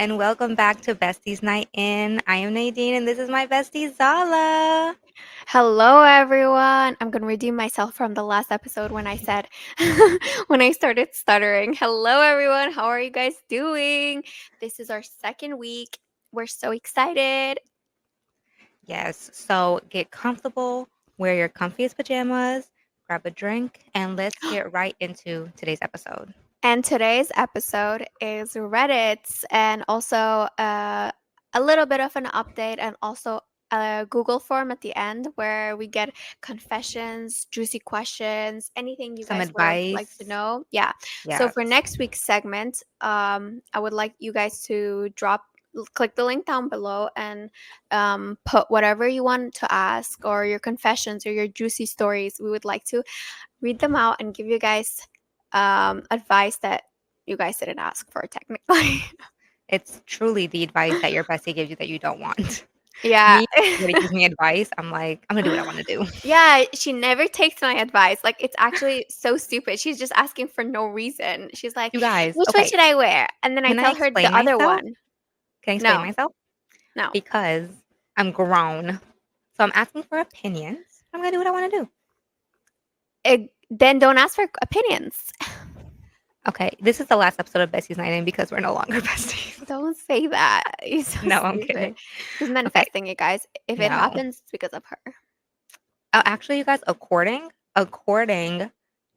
and welcome back to Besties Night In. I am Nadine, and this is my bestie Zala. Hello, everyone. I'm going to redeem myself from the last episode when I said, when I started stuttering. Hello, everyone. How are you guys doing? This is our second week. We're so excited. Yes, so get comfortable, wear your comfiest pajamas, grab a drink, and let's get right into today's episode. And today's episode is Reddit's and also a little bit of an update and also a Google form at the end where we get confessions, juicy questions, anything you Some guys would like to advice. know. Yeah. So Yes. for next week's segment, I would like you guys to click the link down below and put whatever you want to ask or your confessions or your juicy stories. We would like to read them out and give you guys advice that you guys didn't ask for technically. It's truly the advice that your bestie gives you that you don't want. Yeah. Me, somebody gives me advice, I'm like, I'm gonna do what I want to do. Yeah, she never takes my advice. Like, it's actually so stupid. She's just asking for no reason. She's like, You guys, "Which one okay, should I wear?" And then I can I tell her the explain other myself? one. Can I explain No, myself? no. Because I'm grown. So I'm asking for opinions. I'm gonna do what I want to do. Then don't ask for opinions. Okay, this is the last episode of Besties Night In because we're no longer besties. Don't say that. You're so No, I'm stupid. kidding. She's Okay, manifesting it, guys. If it no. happens, it's because of her. Actually, you guys, according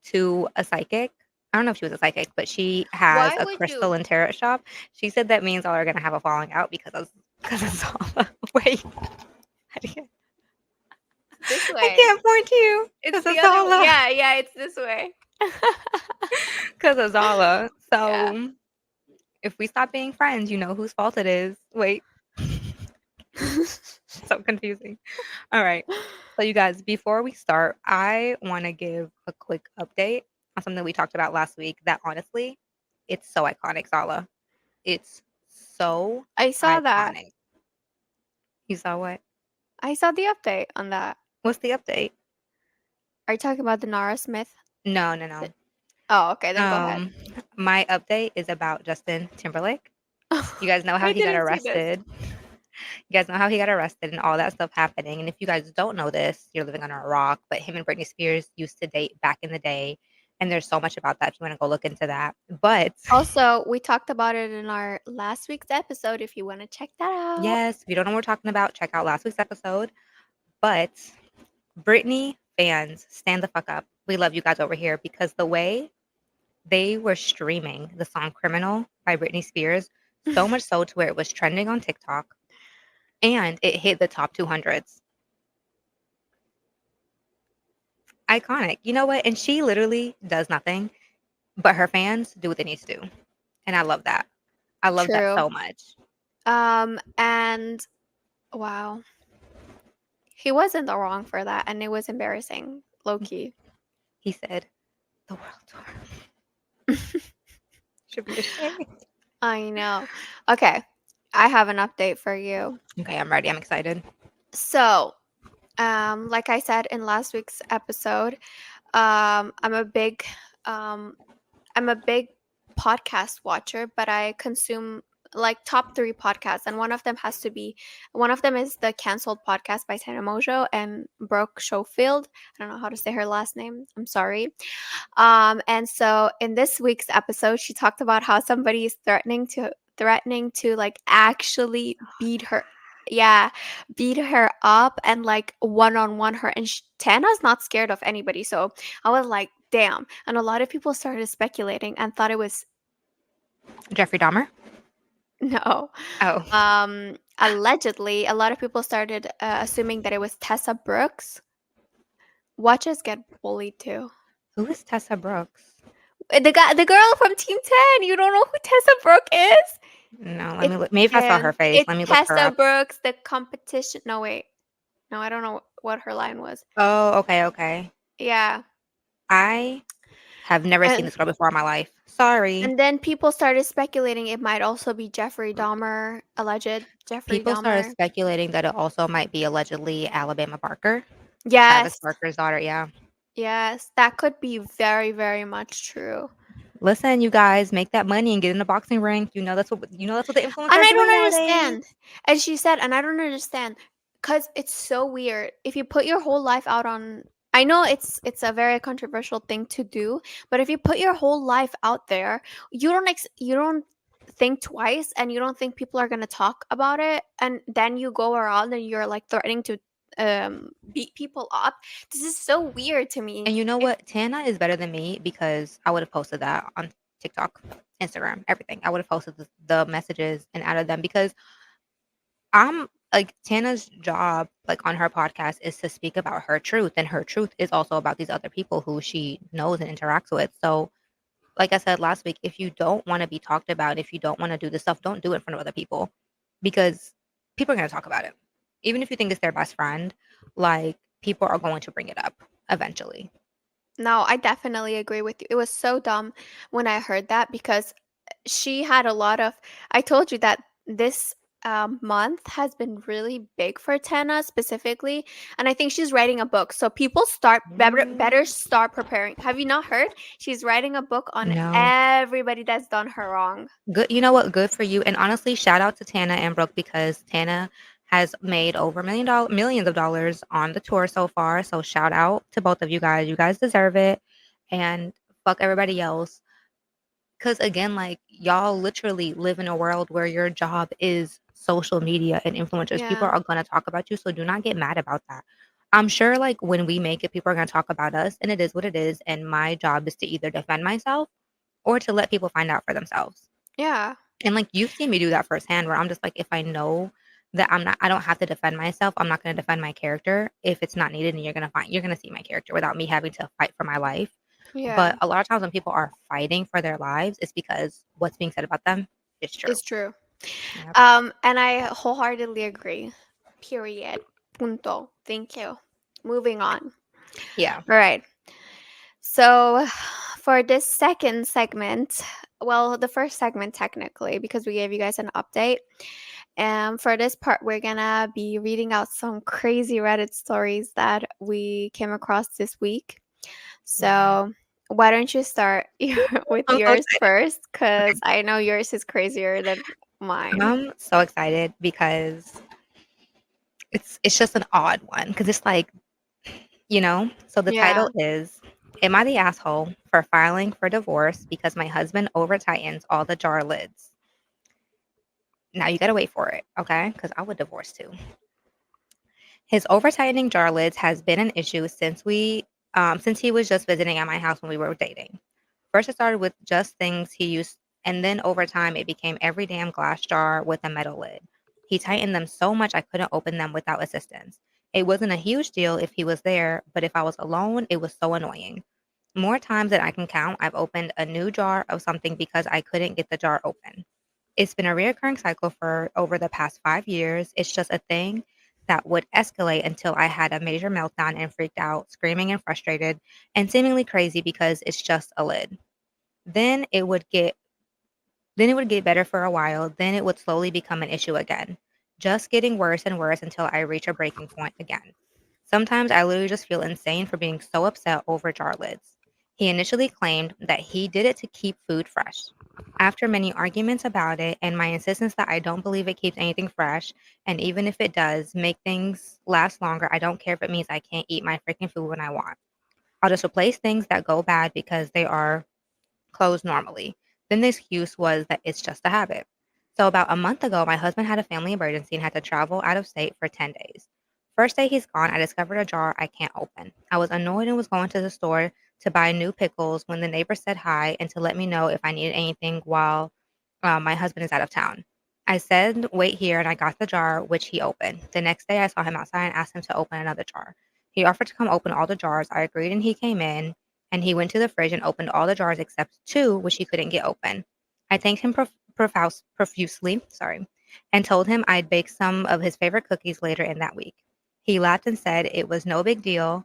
to a psychic, I don't know if she was a psychic, but she has Why a would you? crystal and tarot shop. She said that me and Zala are gonna have a falling out because of Zala. Wait, I can't, This I way. can't point to you It's because of the other way. Zala. Yeah, yeah, it's this way. Because of Zala. Yeah. So if we stop being friends, you know whose fault it is. Wait, so confusing. All right. So, you guys, before we start, I want to give a quick update on something we talked about last week that honestly, it's so iconic, Zala. It's so I saw that. iconic. You saw what? I saw the update on that. What's the update? Are you talking about the Nara Smith? No, no, no. The- Oh, okay, then go ahead. Um, my update is about Justin Timberlake. You guys know how I he got didn't see this. arrested. You guys know how he got arrested and all that stuff happening. And if you guys don't know this, you're living under a rock. But him and Britney Spears used to date back in the day. And there's so much about that if you want to go look into that. But Also, we talked about it in our last week's episode if you want to check that out. yes, if you don't know what we're talking about, check out last week's episode. But Britney fans, stand the fuck up. We love you guys over here because the way they were streaming the song Criminal by Britney Spears, so much so to where it was trending on TikTok and it hit the top 200s. Iconic. You know what? And she literally does nothing, but her fans do what they need to do. And I love that. I love that True. so much. And wow. He was in the wrong for that, and it was embarrassing. Low key. He said, the world tour should be ashamed. I know. Okay. I have an update for you. Okay, I'm ready. I'm excited. So, like I said in last week's episode, I'm a big um I'm a big podcast watcher, but I consume like top 3 podcasts, and one of them is the Cancelled Podcast by Tana Mojo and Brooke Schofield. I don't know how to say her last name. I'm sorry. And so in this week's episode, she talked about how somebody is threatening to like actually beat her. Yeah, beat her up and like one-on-one her. And Tana's not scared of anybody. So I was like, damn. And a lot of people started speculating and thought it was Jeffrey Dahmer? no. Oh, Allegedly, a lot of people started assuming that it was Tessa Brooks. Watchers get bullied too. who is Tessa Brooks? The girl from Team 10. You don't know who Tessa Brooks is? No, let me It's look. Maybe if I saw her face, it's let me look her Tessa up. Brooks, the competition. No, wait. No, I don't know what her line was. Oh, okay, okay. Yeah. I have never seen And this girl before in my life. Sorry. and then people started speculating it might also be Jeffrey Dahmer, alleged Jeffrey People started Dahmer. speculating that it also might be allegedly Alabama Barker, Travis Yes. Barker's daughter. Yeah. Yes, that could be very, very much true. Listen, you guys, make that money and get in the boxing ring. That's what the influencers And are I doing don't nowadays. understand. And she said, and I don't understand, because it's so weird. If you put your whole life out on, I know it's a very controversial thing to do, but if you put your whole life out there, you don't think twice, and you don't think people are gonna talk about it, and then you go around and you're like threatening to beat people up. This is so weird to me. And you know If what? Tana is better than me because I would have posted that on TikTok, Instagram, everything. I would have posted the messages and added them because I'm like Tana's job, like on her podcast, is to speak about her truth, and her truth is also about these other people who she knows and interacts with. So, like I said last week, if you don't want to be talked about, if you don't want to do this stuff, don't do it in front of other people because people are going to talk about it. Even if you think it's their best friend, like people are going to bring it up eventually. No, I definitely agree with you. It was so dumb when I heard that, because she had a lot of. I told you that this month has been really big for Tana specifically, and I think she's writing a book. So people better Mm, start preparing. Have you not heard? She's writing a book on no. everybody that's done her wrong. Good. You know what? Good for you. And honestly, shout out to Tana and Brooke because Tana has made over millions of dollars on the tour so far. So shout out to both of you guys. You guys deserve it. And fuck everybody else. Because again, like y'all literally live in a world where your job is social media and influencers. People Yeah, are going to talk about you. So do not get mad about that. I'm sure like when we make it, people are going to talk about us and it is what it is. And my job is to either defend myself or to let people find out for themselves. yeah, And, like, you've seen me do that firsthand where I'm just like, if I know that I don't have to defend myself, I'm not gonna defend my character if it's not needed, and you're gonna see my character without me having to fight for my life. yeah. But a lot of times when people are fighting for their lives, it's because what's being said about them is true. It's true. Yep. And I wholeheartedly agree. Period. Punto. Thank you. Moving on. Yeah. All right. So, for this second segment, well, the first segment technically, because we gave you guys an update. And for this part, we're gonna be reading out some crazy Reddit stories that we came across this week. Yeah. So, why don't you start with I'm so yours excited. first? Okay. Because I know yours is crazier than mine. I'm so excited because it's just an odd one because it's like, so the Yeah. title is Am I the asshole for filing for divorce because my husband over tightens all the jar lids? Now you gotta wait for it, okay? Because I would divorce too. His over tightening jar lids has been an issue since he was just visiting at my house when we were dating. First, it started with just things he used, and then over time, it became every damn glass jar with a metal lid. He tightened them so much I couldn't open them without assistance. It wasn't a huge deal if he was there, but if I was alone, it was so annoying. More times than I can count, I've opened a new jar of something because I couldn't get the jar open. It's been a reoccurring cycle for over the past 5 years. It's just a thing that would escalate until I had a major meltdown and freaked out, screaming and frustrated, and seemingly crazy because it's just a lid. Then it would get then it would get better for a while, then it would slowly become an issue again, just getting worse and worse until I reach a breaking point again. Sometimes I literally just feel insane for being so upset over jar lids. He initially claimed that he did it to keep food fresh. After many arguments about it and my insistence that I don't believe it keeps anything fresh, and even if it does make things last longer, I don't care if it means I can't eat my freaking food when I want. I'll just replace things that go bad because they are closed normally. Then the excuse was that it's just a habit. So about a month ago, my husband had a family emergency and had to travel out of state for 10 days. First day he's gone, I discovered a jar I can't open. I was annoyed and was going to the store to buy new pickles when the neighbor said hi and to let me know if I needed anything while my husband is out of town. I said, wait here, and I got the jar, which he opened. The next day, I saw him outside and asked him to open another jar. He offered to come open all the jars. I agreed, and he came in and he went to the fridge and opened all the jars except two, which he couldn't get open. I thanked him profusely, and told him I'd bake some of his favorite cookies later in that week. He laughed and said it was no big deal.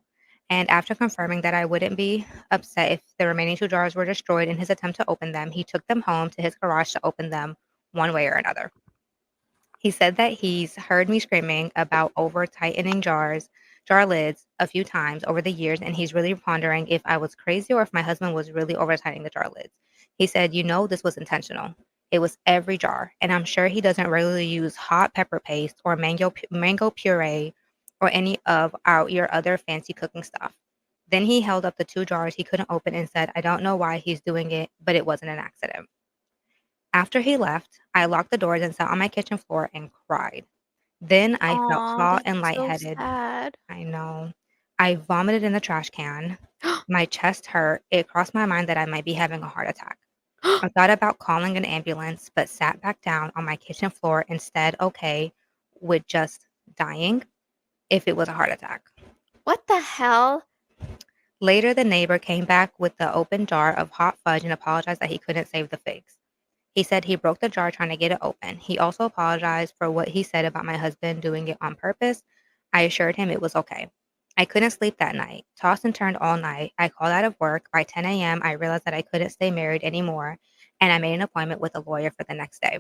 And after confirming that I wouldn't be upset if the remaining two jars were destroyed in his attempt to open them, he took them home to his garage to open them one way or another. He said that he's heard me screaming about over tightening jars, jar lids a few times over the years, and he's really pondering if I was crazy or if my husband was really over tightening the jar lids. He said, this was intentional. It was every jar, and I'm sure he doesn't regularly use hot pepper paste or mango puree or any of your other fancy cooking stuff. Then he held up the two jars he couldn't open and said, I don't know why he's doing it, but it wasn't an accident. After he left, I locked the doors and sat on my kitchen floor and cried. Then I felt Oh, hot that's and so lightheaded. sad. I know. I vomited in the trash can. My chest hurt. It crossed my mind that I might be having a heart attack. I thought about calling an ambulance, but sat back down on my kitchen floor instead, okay, with just dying if it was a heart attack. What the hell? Later, the neighbor came back with the open jar of hot fudge and apologized that he couldn't save the figs. He said he broke the jar trying to get it open. He also apologized for what he said about my husband doing it on purpose. I assured him it was okay. I couldn't sleep that night, tossed and turned all night. I called out of work. By 10 a.m., I realized that I couldn't stay married anymore, and I made an appointment with a lawyer for the next day.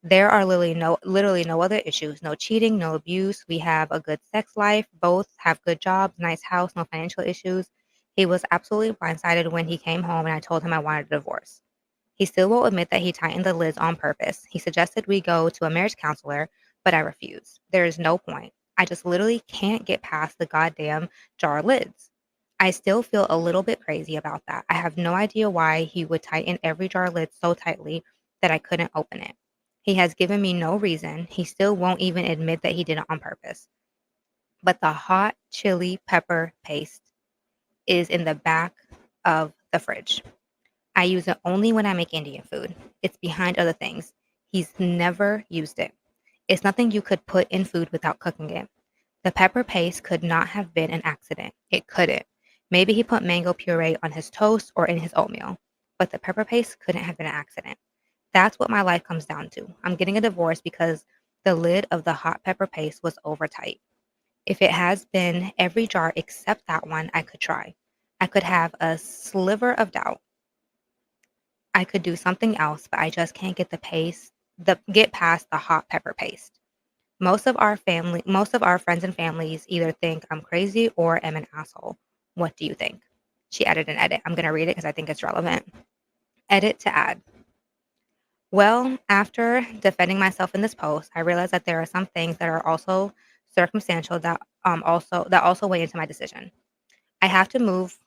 There are literally no other issues, no cheating, no abuse. We have a good sex life, both have good jobs, nice house, no financial issues. He was absolutely blindsided when he came home and I told him I wanted a divorce. He still won't admit that he tightened the lids on purpose. He suggested we go to a marriage counselor, but I refuse. There is no point. I just literally can't get past the goddamn jar lids. I still feel a little bit crazy about that. I have no idea why he would tighten every jar lid so tightly that I couldn't open it. He has given me no reason. He still won't even admit that he did it on purpose. But the hot chili pepper paste is in the back of the fridge. I use it only when I make Indian food. It's behind other things. He's never used it. It's nothing you could put in food without cooking it. The pepper paste could not have been an accident. It couldn't. Maybe he put mango puree on his toast or in his oatmeal. But the pepper paste couldn't have been an accident. That's what my life comes down to. I'm getting a divorce because the lid of the hot pepper paste was over tight. If it has been every jar except that one, I could try. I could have a sliver of doubt. I could do something else, but I just can't get past the hot pepper paste. Most of our friends and families either think I'm crazy or am an asshole. What do you think? She added an edit. I'm going to read it because I think it's relevant. Edit to add. Well, after defending myself in this post, I realized that there are some things that are also circumstantial that also weigh into my decision. I have to move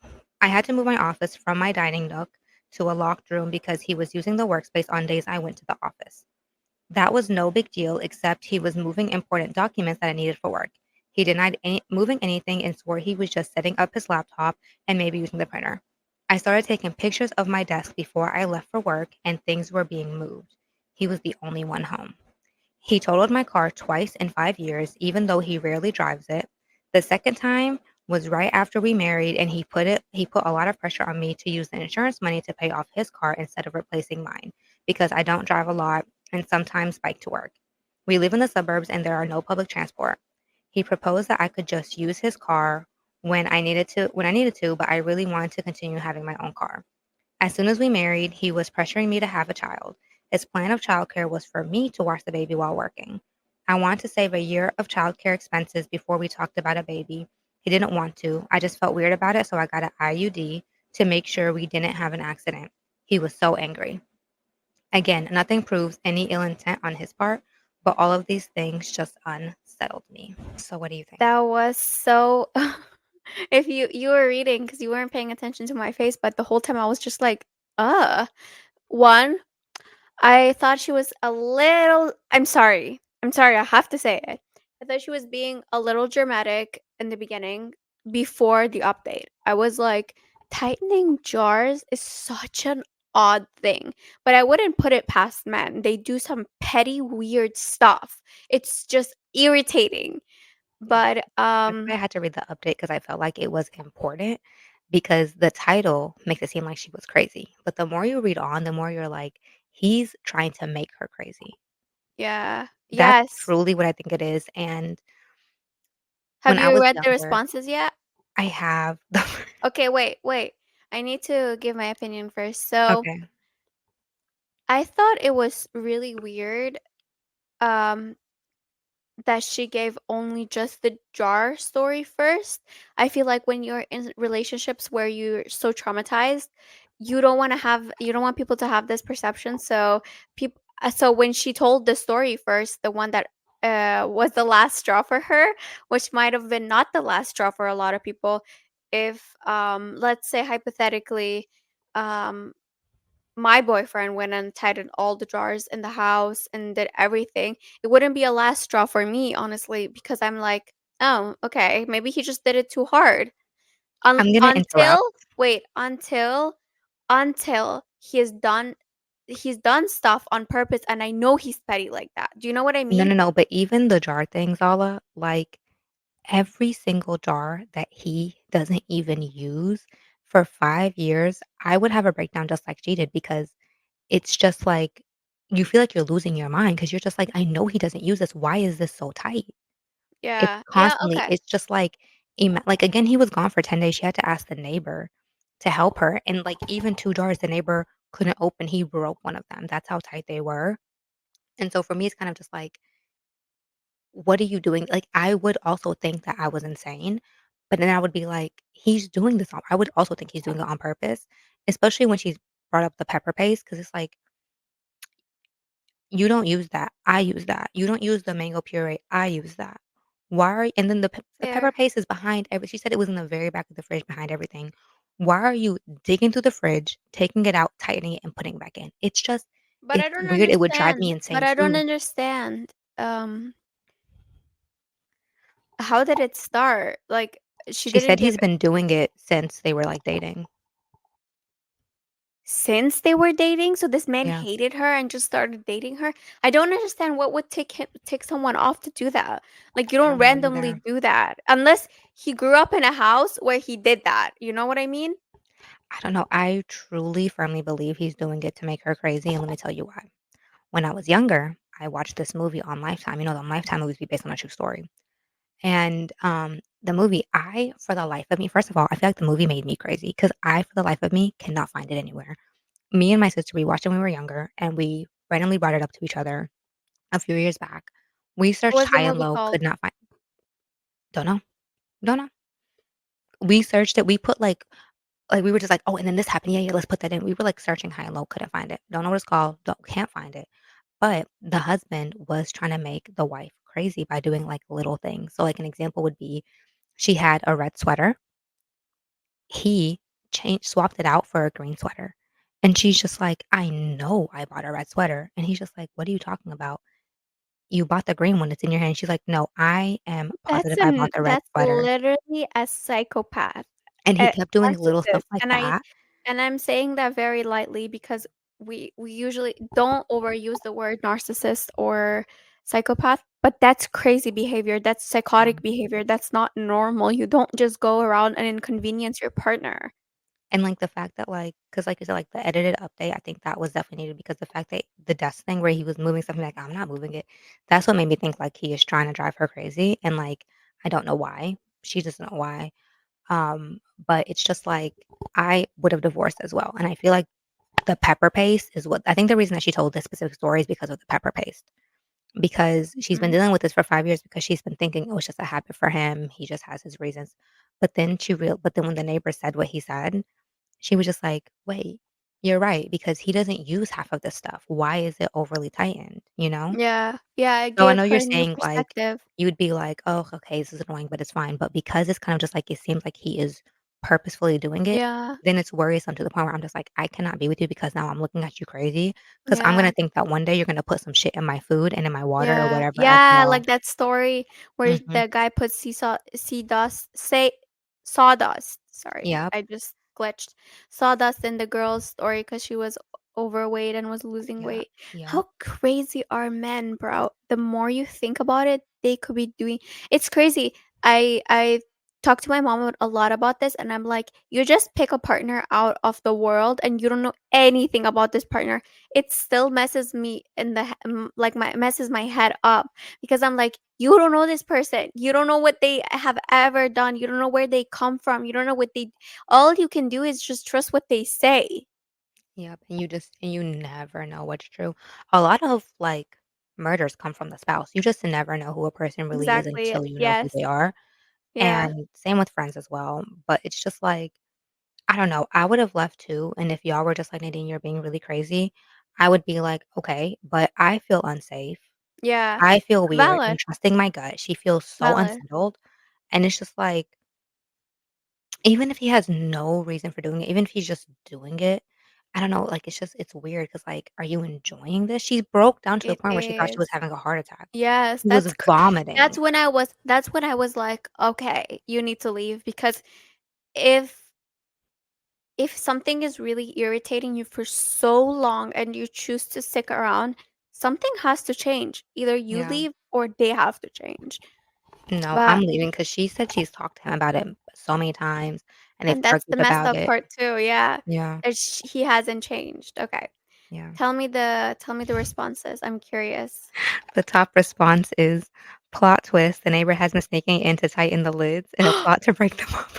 I had to move my office from my dining nook to a locked room because he was using the workspace on days I went to the office. That was no big deal, except he was moving important documents that I needed for work. He denied moving anything and swore he was just setting up his laptop and maybe using the printer. I started taking pictures of my desk before I left for work, and things were being moved. He was the only one home. He totaled my car twice in 5 years, even though he rarely drives it. The second time was right after we married, and he put a lot of pressure on me to use the insurance money to pay off his car instead of replacing mine, because I don't drive a lot and sometimes bike to work. We live in the suburbs and there are no public transport. He proposed that I could just use his car when I needed to, but I really wanted to continue having my own car. As soon as we married, he was pressuring me to have a child. His plan of childcare was for me to watch the baby while working. I wanted to save a year of childcare expenses before we talked about a baby. He didn't want to. I just felt weird about it, so I got an IUD to make sure we didn't have an accident. He was so angry. Again, nothing proves any ill intent on his part, but all of these things just unsettled me. So, what do you think? That was so if you were reading because you weren't paying attention to my face, but the whole time I was just like, "Uh." One, I thought she was a little I'm sorry, I have to say it. I thought she was being a little dramatic in the beginning before the update. I was like, tightening jars is such an odd thing, but I wouldn't put it past men. They do some petty, weird stuff. It's just irritating. Yeah. But That's why I had to read the update because I felt like it was important because the title makes it seem like she was crazy. But the more you read on, the more you're like, he's trying to make her crazy. yeah. That's Yes. truly what I think it is. And Have when I you was read the younger, responses yet? I have the Okay, wait. I need to give my opinion first. So, okay. I thought it was really weird. Um, that she gave only just the jar story first. I feel like when you're in relationships where you're so traumatized, you don't want people to have this perception. So people so when she told the story first, the one that was the last straw for her, which might have been not the last straw for a lot of people, if let's say hypothetically um my boyfriend went and tightened all the drawers in the house and did everything, it wouldn't be a last straw for me, honestly, because I'm like, oh, okay, maybe he just did it too hard. I'm gonna interrupt. Until wait, until he's done stuff on purpose, and I know he's petty like that. Do you know what I No, mean? no, no, but even the jar thing, Zala, like, every single jar that he doesn't even use for 5 years, I would have a breakdown just like she did because it's just like you feel like you're losing your mind because 'cause you're just like, "I know he doesn't use this. Why is this so tight?" It's Yeah. Yeah. constantly Okay. it's just like like, again, he was gone for 10 days, she had to ask the neighbor to help her, and, like, even 2 jars the neighbor couldn't open, he broke one of them, that's how tight they were, and so for me, it's kind of just like, "What are you doing?" Like, I would also think that I was insane, but then I would be like, "He's doing this on" I would also think he's doing it on purpose, especially when she brought up the pepper paste because it's like, "You don't use that, I use that. You don't use the mango puree, I use that. Why are" and then the pepper Fair. paste is behind every she said it was in the very back of the fridge behind everything. Why are you digging through the fridge, taking it out, tightening it, and putting it back in? It's just But I it's don't weird, it would drive me understand. But insane I don't too. understand. How did it start? Like, she She didn't said give he's been doing it since they were, like, dating. since they were dating, so this man Yeah, hated her and just started dating her? I don't understand what would take someone off to do that. Like, you I don't don't know randomly either. do that unless he grew up in a house where he did that. You know what I mean? I don't know, I truly firmly believe he's doing it to make her crazy, and let me tell you why. When I was younger, I watched this movie on Lifetime, you know, the Lifetime movies be based on a true story. And, the movie, I for the life of me first of all, I feel like the movie made me crazy because I, for the life of me, cannot find it anywhere. Me and my sister, we watched it when we were younger, and we randomly brought it up to each other a few years back. We What searched was the high and movie low, called? could not find don't know, don't know. We searched it, we put, like, we were just like, "Oh, and then this happened, yeah, yeah, let's put that in." We were, like, searching high and low, couldn't find it. Don't know what it's called, don't can't find it. But the husband was trying to make the wife crazy by doing, like, little things. So, like, an example would be she had a red sweater. He changed swapped it out for a green sweater, and she's just like, "I know I bought a red sweater," and he's just like, "What are you talking about? You bought the green one, it's in your hand." She's like, "No, I am positive I bought the red That's sweater," literally a psychopath. and he A kept doing little stuff narcissist, like and that, I'm saying that very lightly because we usually don't overuse the word narcissist or psychopath, but that's crazy behavior, that's yeah, psychotic behavior, that's not normal. You don't just go around and inconvenience your partner. and, like, the fact that, like, because like you said, like, the edited update, I think that was definitely needed because the fact that the desk thing where he was moving something like, "I'm not moving it," that's what made me think, like, he is trying to drive her crazy, and, like, I don't know why. She doesn't know why. But it's just like I would have divorced as well, and I feel like the pepper paste is what I think the reason that she told this specific story is because of the pepper paste. Because she's been Mhm. dealing with this for 5 years because she's been thinking, "Oh, it's just a habit for him. He just has his reasons." But then when the neighbor said what he said, she was just like, "Wait, you're right, because he doesn't use half of this stuff. Why is it overly tightened?" You know? Yeah, yeah, it So I gave know her you're a new saying, like, perspective. you would be like, "Oh, okay, this is annoying, but it's fine." But because it's kind of just like it seems like he is purposefully doing it, Yeah, then it's worrisome to the point where I'm just like, "I cannot be with you because now I'm looking at you crazy because 'cause I'm yeah. gonna think that one day you're gonna put some shit in my food and in my water or Yeah, whatever as yeah, well." like that story where Mhm. the guy put sea dust say sawdust, sorry, Yep, I just glitched. Sawdust in the girl's story because she was overweight and was losing yep, weight. yep. How crazy are men, bro? The more you think about it, they could be doing it's crazy. I talked to my mom a lot about this, and I'm like, "You just pick a partner out of the world, and you don't know anything about this partner." It still messes me in the like my messes my head up because I'm like, you don't know this person. You don't know what they have ever done. You don't know where they come from. You don't know what they all you can do is just trust what they say. Yep, and you never know what's true. A lot of, like murders come from the spouse. You just never know who a person really is Exactly. until you know who Yes. they are, Yeah. and same with friends as well, but it's just like, I don't know, I would have left too, and if y'all were just like, "Nadine, you're being really crazy," I would be like, "Okay, but I feel unsafe. Yeah. I feel weird. I'm Valid. trusting my gut. She feels so Valid. unsettled." And it's just like, even if he has no reason for doing it, even if he's just doing it, I don't know, like, it's just it's weird because, like, are you enjoying this? She broke down to the It point where she thought she was is. having a heart attack. Yes, She was vomiting. that's when I was like, "Okay, you need to leave," because if if something is really irritating you for so long and you choose to stick around, something has to change. Either you Yeah. leave or they have to change. No, I'm But leaving because she said she's talked to him about it so many times, and they've and that's the argued messed about up it. part too, yeah. Yeah, He hasn't changed. Okay. yeah. Tell me the responses. I'm curious. The top response is, "Plot twist, the neighbor has been sneaking in to tighten the lids in a plot to break them up."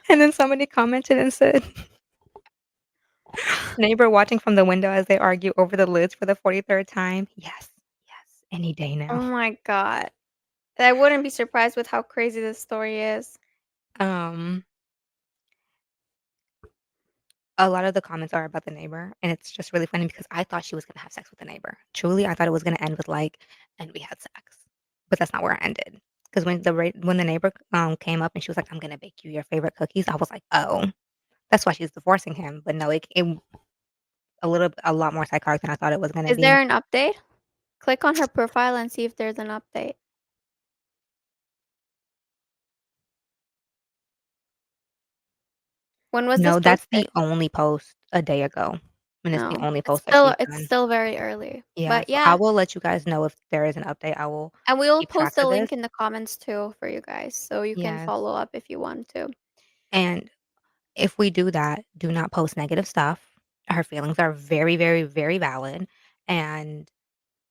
And then somebody commented and said, "Neighbor watching from the window as they argue over the lids for the 43rd time. Yes, yes, any day Oh now." my god. I wouldn't be surprised with how crazy this story is. Um, a lot of the comments are about the neighbor, and it's just really funny because I thought she was gonna have sex with the neighbor. Truly, I thought it was gonna end with, like, "And we had sex." But that's not where it ended. Because when the neighbor, came up and she was like, "I'm gonna bake you your favorite cookies," I was like, "Oh, that's why she's divorcing him." But no, it a lot more psychotic than I thought it was gonna Is be. there an update? Click on her profile and see if there's an update. When was this No, that's posted? the only post a day ago, and it's the No. only post that she's It's done. still very early. Yeah, But so I yeah, will let you guys know if there is an update. I will and we will keep track post a of this. link in the comments too for you guys so you can Yes, follow up if you want to. and if we do that, do not post negative stuff. Her feelings are very, very, very valid, and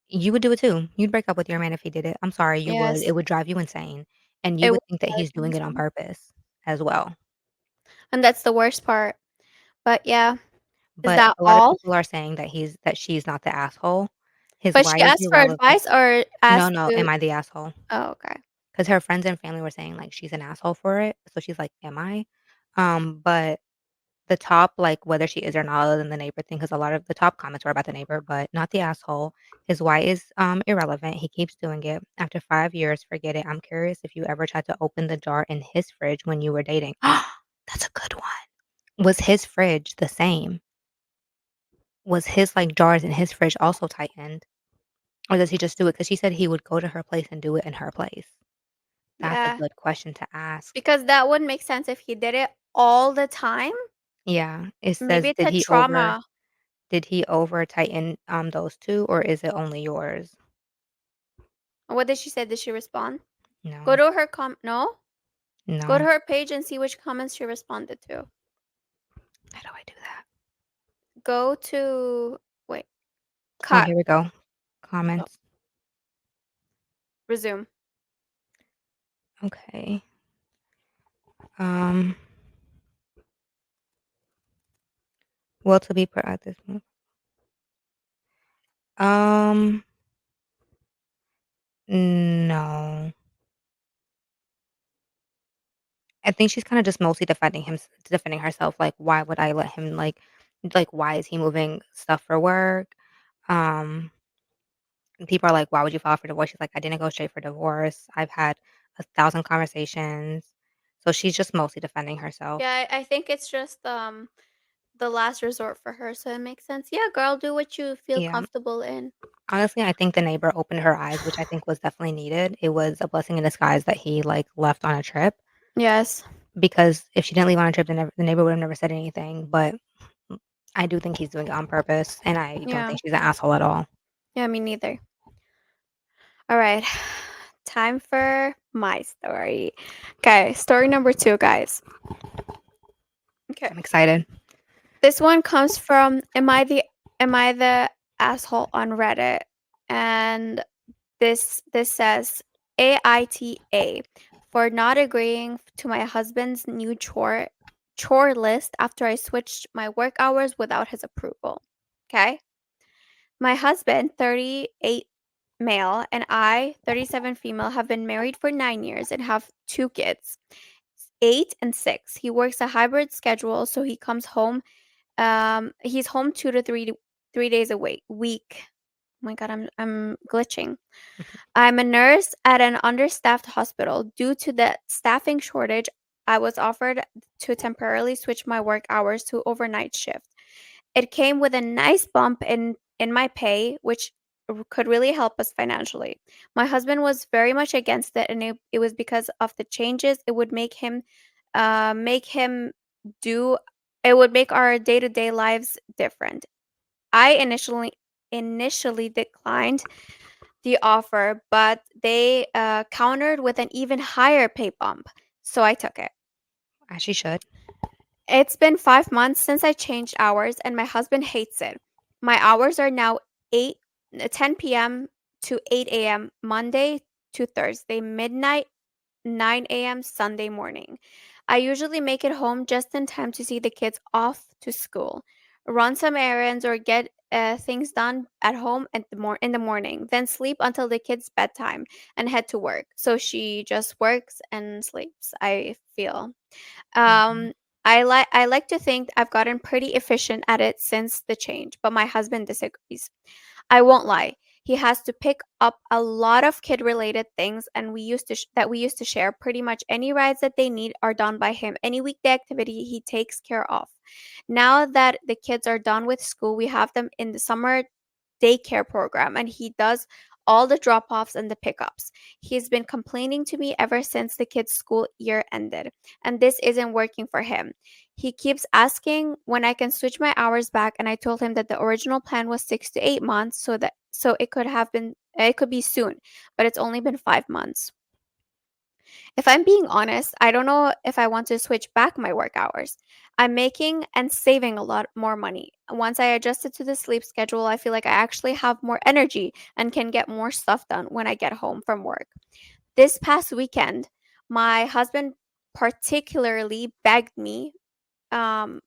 you would do it too. You'd break up with your man if he did it. I'm sorry, you would. It Yes. would drive you insane, and you It would will think that drive he's you doing it on insane. purpose as well. And that's the worst part. But yeah, is But that a lot of all? people are saying that she's not the asshole. His But she why is asked for irrelevant. advice or No, asked no, to. am I the asshole? Oh, okay. 'Cause her friends and family were saying, like, she's an asshole for it, so she's like, "Am I?" But the top, like, whether she is or not, other than the neighbor thing, because a lot of the top comments were about the neighbor, but not the asshole. His why is, irrelevant, he keeps doing it. After 5 years, forget it. I'm curious if you ever tried to open the jar in his fridge when you were dating. That's a good one. Was his fridge the same? Was his, like, jars in his fridge also tightened? Or does he just do it? Because she said he would go to her place and do it in her place. That's a Yeah. good question to ask. Because that would make sense if he did it all the time. Yeah, it Maybe says, it's a trauma. did he over tighten, those 2, or is it only yours? What did she say? Did she respond? Go No, to her no? Go to no. her page and see which comments she responded to. How do I do that? Go to wait, Oh, cut. here we go. Oh, Comments. resume. Okay. Um, well, to be put at this one. Um, no. I think she's kinda just mostly defending herself, like, why would I let him, like, why is he moving stuff for work? Um And people are like, "Why would you file for divorce?" She's like, "I didn't go straight for divorce. I've had 1,000 conversations." So she's just mostly defending herself. Yeah, I think it's just the last resort for her, so it makes sense. Yeah, girl, do what you feel Yeah. comfortable in. Honestly, I think the neighbor opened her eyes, which I think was definitely needed. It was a blessing in disguise that he, like, left on a trip, Yes. because if she didn't leave on a trip, the neighbor would have never said anything, but I do think he's doing it on purpose, and I don't Yeah. think she's an asshole at all. Yeah, me neither. All right. Time for my story. Okay, story number 2, guys. Okay. I'm excited. This one comes from am I the asshole on Reddit? And this says AITA for not agreeing to my husband's new chore list after I switched my work hours without his approval. Okay? My husband, 38 male, and I, 37 female, have been married for 9 years and have two kids, 8 and 6. He works a hybrid schedule, so he comes home. He's home 2 to 3 days a week. Oh my god, I'm glitching. I'm a nurse at an understaffed hospital. Due to the staffing shortage, I was offered to temporarily switch my work hours to overnight shift. It came with a nice bump in my pay, which could really help us financially. My husband was very much against it, and it was because of the changes it would make him do. It would make our day to day lives different. I initially declined the offer, but they countered with an even higher pay bump, so I took it. As she should. It's been 5 months since I changed hours, and my husband hates it. My hours are now 8, 10 p.m. to 8 a.m. Monday to Thursday, midnight 9 a.m. Sunday morning. I usually make it home just in time to see the kids off to school, run some errands, or get things done at home in the morning, then sleep until the kids' bedtime and head to work. So she just works and sleeps, I feel. Mhm. Um, I like to think I've gotten pretty efficient at it since the change, but my husband disagrees. I won't lie. He has to pick up a lot of kid-related things, and we used to share. Pretty much any rides that they need are done by him. Any weekday activity he takes care of. Now that the kids are done with school, we have them in the summer daycare program, and he does all the drop-offs and the pickups. He's been complaining to me ever since the kids' school year ended, and this isn't working for him. He keeps asking when I can switch my hours back, and I told him that the original plan was 6 to 8 months, so it could be soon, but it's only been 5 months. If I'm being honest, I don't know if I want to switch back my work hours. I'm making and saving a lot more money. Once I adjusted to the sleep schedule, I feel like I actually have more energy and can get more stuff done when I get home from work. This past weekend, my husband particularly begged me um,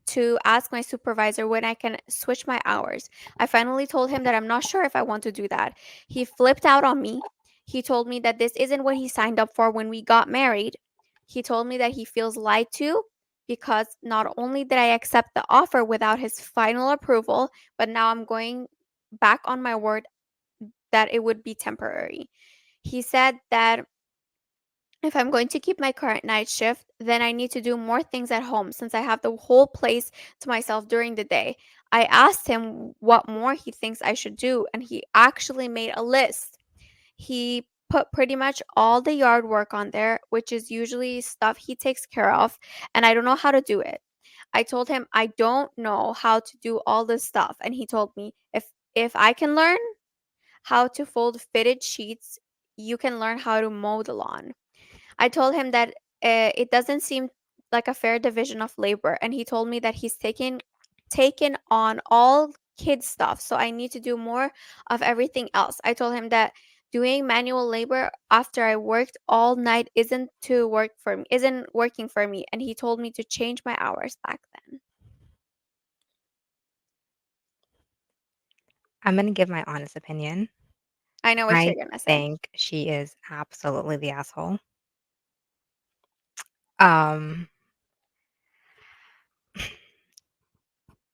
to ask my supervisor when I can switch my hours. I finally told him that I'm not sure if I want to do that. He flipped out on me. He told me that this isn't what he signed up for when we got married. He told me that he feels lied to because not only did I accept the offer without his final approval, but now I'm going back on my word that it would be temporary. He said that if I'm going to keep my current night shift, then I need to do more things at home since I have the whole place to myself during the day. I asked him what more he thinks I should do, and he actually made a list. He put pretty much all the yard work on there, which is usually stuff he takes care of, and I don't know how to do it. I told him I don't know how to do all this stuff, and he told me if I can learn how to fold fitted sheets, you can learn how to mow the lawn. I told him that it doesn't seem like a fair division of labor, and he told me that he's taken on all kids stuff, so I need to do more of everything else. I told him that doing manual labor after I worked all night isn't working for me, and he told me to change my hours back then. I'm gonna give my honest opinion. I know what I you're gonna say. think she is absolutely the asshole. Um,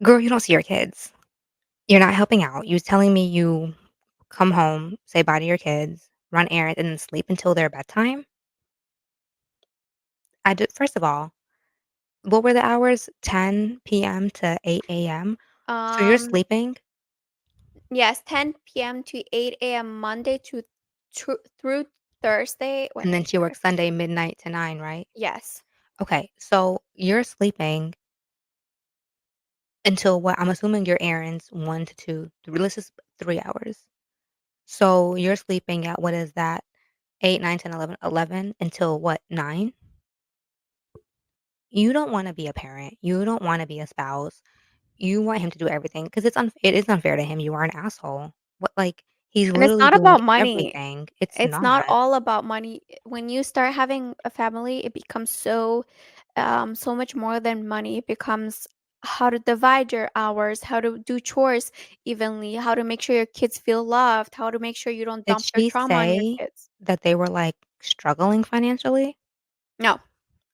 Girl, you don't see your kids. You're not helping out. You telling me you come home, say bye to your kids, run errands, and then sleep until their bedtime? First of all, what were the hours? 10 p.m. to 8 a.m. So you're Um, sleeping, yes, 10 p.m. to 8 a.m. Monday through Thursday. Wait, and then wait, she wait. works Sunday midnight to 9, right? Yes. Okay, so you're sleeping until what? I'm assuming your errands 1 to 2, let's just 3 hours. So you're sleeping at what is that? 8, 9, 10, 11, 11 until what, 9? You don't wanna be a parent. You don't wanna be a spouse. You want him to do everything because it is unfair to him. You are an asshole. What, like, he's And it's literally not doing about money. everything. It's It's not not. all about money. When you start having a family, it becomes so much more than money. It becomes how to divide your hours, how to do chores evenly, how to make sure your kids feel loved, how to make sure you don't Did dump your she trauma on your say kids. that they were, like, struggling financially? No.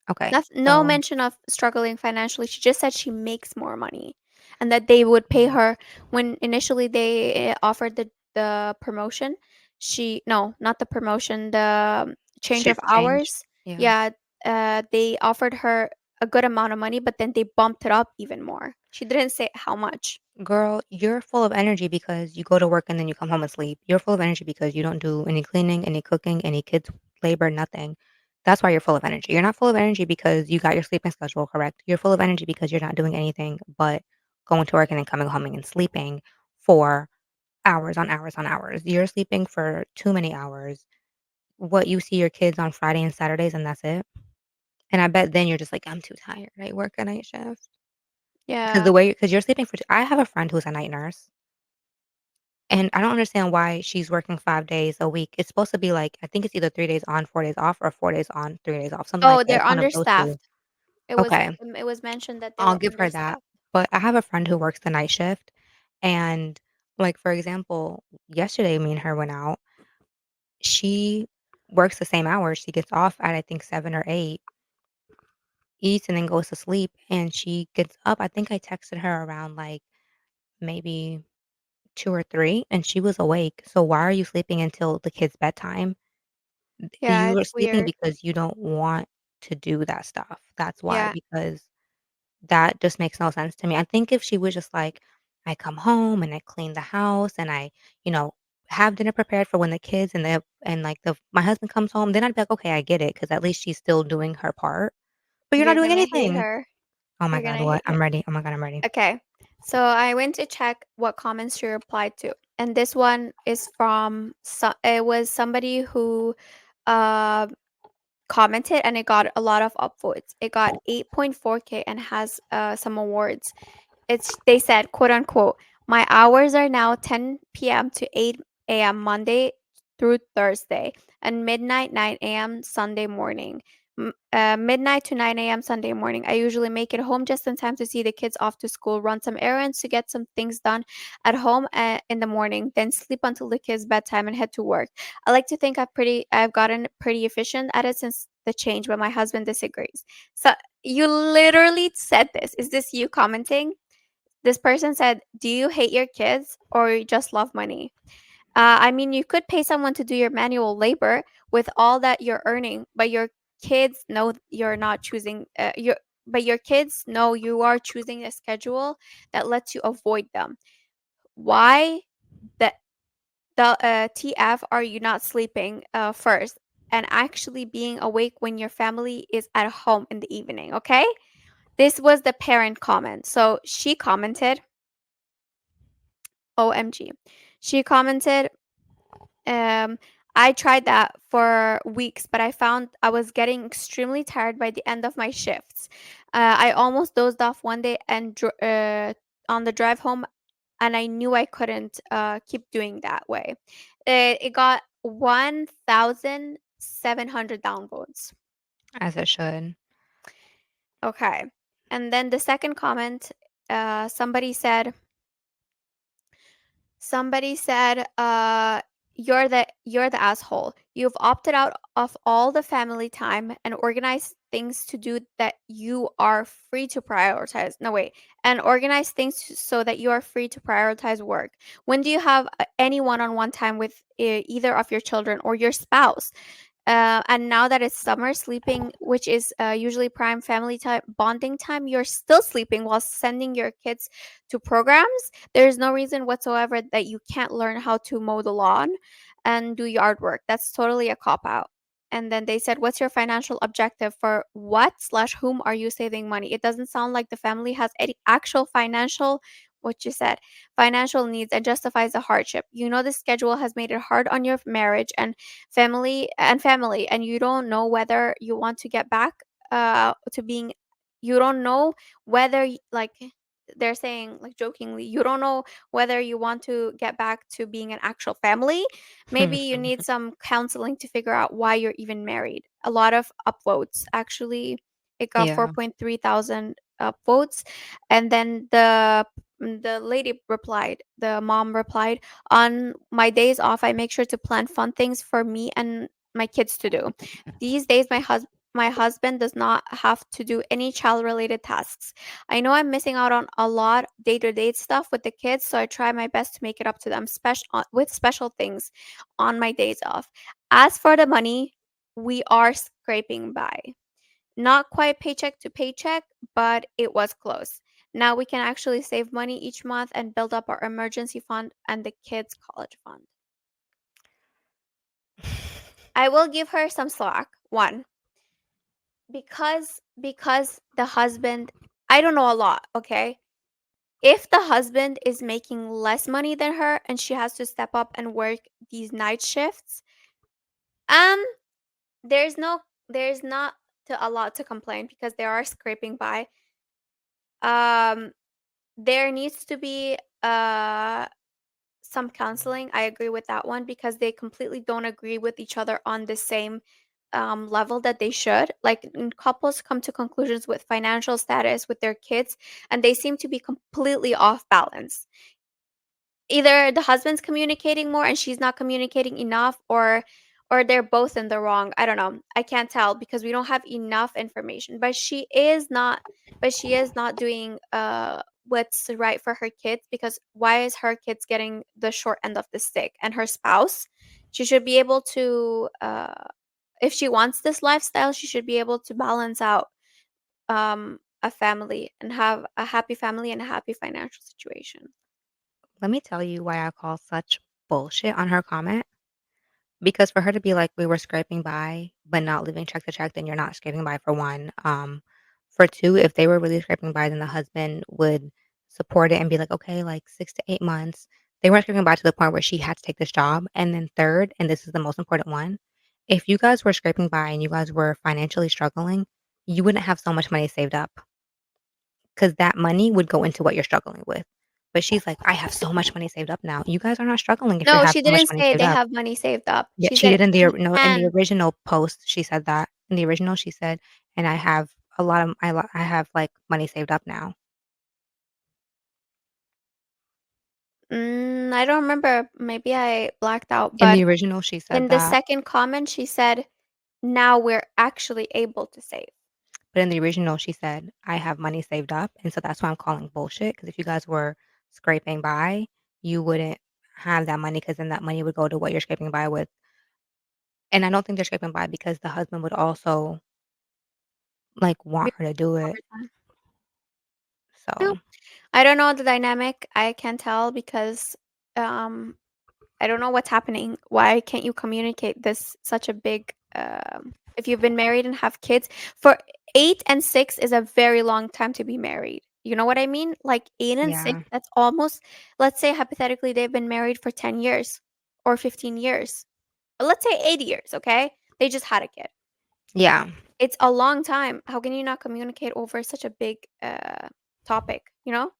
Okay, That's no so mention of struggling financially. She just said she makes more money and that they would pay mm, her when initially they offered the promotion. She no, not the promotion, the change of shift change. hours. Yeah. Yeah, they offered her a good amount of money, but then they bumped it up even more. She didn't say how much. Girl, you're full of energy because you go to work and then you come home and sleep. You're full of energy because you don't do any cleaning, any cooking, any kids' labor, nothing. That's why you're full of energy. You're not full of energy because you got your sleeping schedule correct. You're full of energy because you're not doing anything but going to work and then coming home and sleeping for hours on hours on hours. You're sleeping for too many hours. What you see your kids on Friday and Saturdays and that's it. And I bet then you're just like, I'm too tired. I work a night shift. Because Yeah. the way because you're sleeping for I have a friend who's a night nurse. And I don't understand why she's working 5 days a week. It's supposed to be like I think it's either 3 days on, 4 days off, or 4 days on, 3 days off, something like Oh, that. they're It's one of those 2. understaffed. Okay, It was mentioned that they I'll were give her that. understaffed. But I have a friend who works the night shift, and, like, for example, yesterday, me and her went out. She works the same hours. She gets off at, I think, 7 or 8, eats, and then goes to sleep, and she gets up I think I texted her around, like, maybe 2 or 3, and she was awake. So why are you sleeping until the kid's bedtime? Yeah, You are it's sleeping weird. because you don't want to do that stuff. That's why, Yeah. because that just makes no sense to me. I think if she was just like, I come home and I clean the house and I, you know, have dinner prepared for when the kids and like the my husband comes home, then I'd be like, okay, I get it, because at least she's still doing her part. But you're not You're doing gonna hate anything. her. Oh my You're god, gonna what? hate her. I'm ready. Oh my god, I'm ready. Okay. So I went to check what comments she replied to. And this one is from it was somebody who uh commented and it got a lot of upvotes. It got 8.4K and has some awards. It's they said, quote unquote, my hours are now 10 p.m. to 8 a.m. Monday through Thursday and midnight 9 a.m. Sunday morning. Midnight to 9 a.m. Sunday morning. I usually make it home just in time to see the kids off to school, run some errands to get some things done at home in the morning, then sleep until the kids' bedtime and head to work. I like to think I've gotten pretty efficient at it since the change, but my husband disagrees. So you literally said this. Is this you commenting? This person said, "Do you hate your kids or you just love money?" I mean, you could pay someone to do your manual labor with all that you're earning, but your kids know you're not choosing. But your kids know you are choosing a schedule that lets you avoid them. Why the TF are you not sleeping first and actually being awake when your family is at home in the evening? Okay, this was the parent comment. So she commented, OMG. She commented, um, I tried that for weeks, but I found I was getting extremely tired by the end of my shifts. I almost dozed off one day and on the drive home, and I knew I couldn't keep doing that way. It got 1,700 downvotes. As it should. Okay. And then the second comment, uh, somebody said, Somebody said, you're the asshole. You've opted out of all the family time and organized things to do that you are free to prioritize. No, wait. And organize things so that you are free to prioritize work. When do you have any one-on-one time with either of your children or your spouse? And now that it's summer, sleeping, which is usually prime family time, bonding time, you're still sleeping while sending your kids to programs. There is no reason whatsoever that you can't learn how to mow the lawn and do yard work. That's totally a cop out. And then they said, what's your financial objective? For what slash whom are you saving money? It doesn't sound like the family has any actual financial, what you said, financial needs and justifies the hardship. You know, the schedule has made it hard on your marriage and family, and you don't know whether you want to get back to being, you don't know whether like they're saying like jokingly, you don't know whether you want to get back to being an actual family. Maybe you need some counseling to figure out why you're even married. A lot of upvotes actually. It got Yeah. 4.3 thousand votes. And then the lady replied, the mom replied, on my days off, I make sure to plan fun things for me and my kids to do. These days, my husband does not have to do any child related tasks. I know I'm missing out on a lot day to day stuff with the kids, so I try my best to make it up to them with special things on my days off. As for the money, we are scraping by. Not quite paycheck to paycheck, but it was close. Now we can actually save money each month and build up our emergency fund and the kids' college fund. I will give her some slack. One, because the husband, I don't know a lot, okay? If the husband is making less money than her and she has to step up and work these night shifts, um there's not a lot to complain because they are scraping by. Um there needs to be some counseling. I agree with that one because they completely don't agree with each other on the same level that they should. Like couples come to conclusions with financial status with their kids, and they seem to be completely off balance. Either the husband's communicating more and she's not communicating enough, or they're both in the wrong. I don't know. I can't tell because we don't have enough information. But she is not doing what's right for her kids, because why is her kids getting the short end of the stick? And her spouse, she should be able to if she wants this lifestyle, she should be able to balance out a family and have a happy family and a happy financial situation. Let me tell you why I call such bullshit on her comment. Because for her to be like, "We were scraping by, but not living check to check," then you're not scraping by for 1. For 2, if they were really scraping by, then the husband would support it and be like, "Okay, like 6 to 8 months." They weren't scraping by to the point where she had to take this job. And then 3rd, and this is the most important one, if you guys were scraping by and you guys were financially struggling, you wouldn't have so much money saved up because that money would go into what you're struggling with. But she's like, "I have so much money saved up now." You guys are not struggling if you No, have she so much didn't money say saved they up. have money saved up. Yeah, She she said did in the we or no, in the can. original post, she said that. In the original, she said, "And I have a lot of I have, like, money saved up now." I don't remember. Maybe I blacked out. In But the original, she said in the that, second comment, she said, "Now we're actually able to save." but in the original, she said, "I have money saved up," and so that's why I'm calling bullshit. Because if you guys were scraping by, you wouldn't have that money. Because then that money would go to what you're scraping by with, and I don't think they're scraping by because the husband would also, like, Be want her to do it, overtime. No, so I don't know the dynamic. I can tell because um I don't know what's happening. Why can't you communicate this such a big if you've been married and have kids for 8 and 6 is a very long time to be married. You know what I mean? Like 8 and 6, yeah. that's almost, let's say hypothetically they've been married for 10 years or 15 years. Let's say 8 years, okay? They just had a kid. Yeah. It's a long time. How can you not communicate over such a big topic, you know?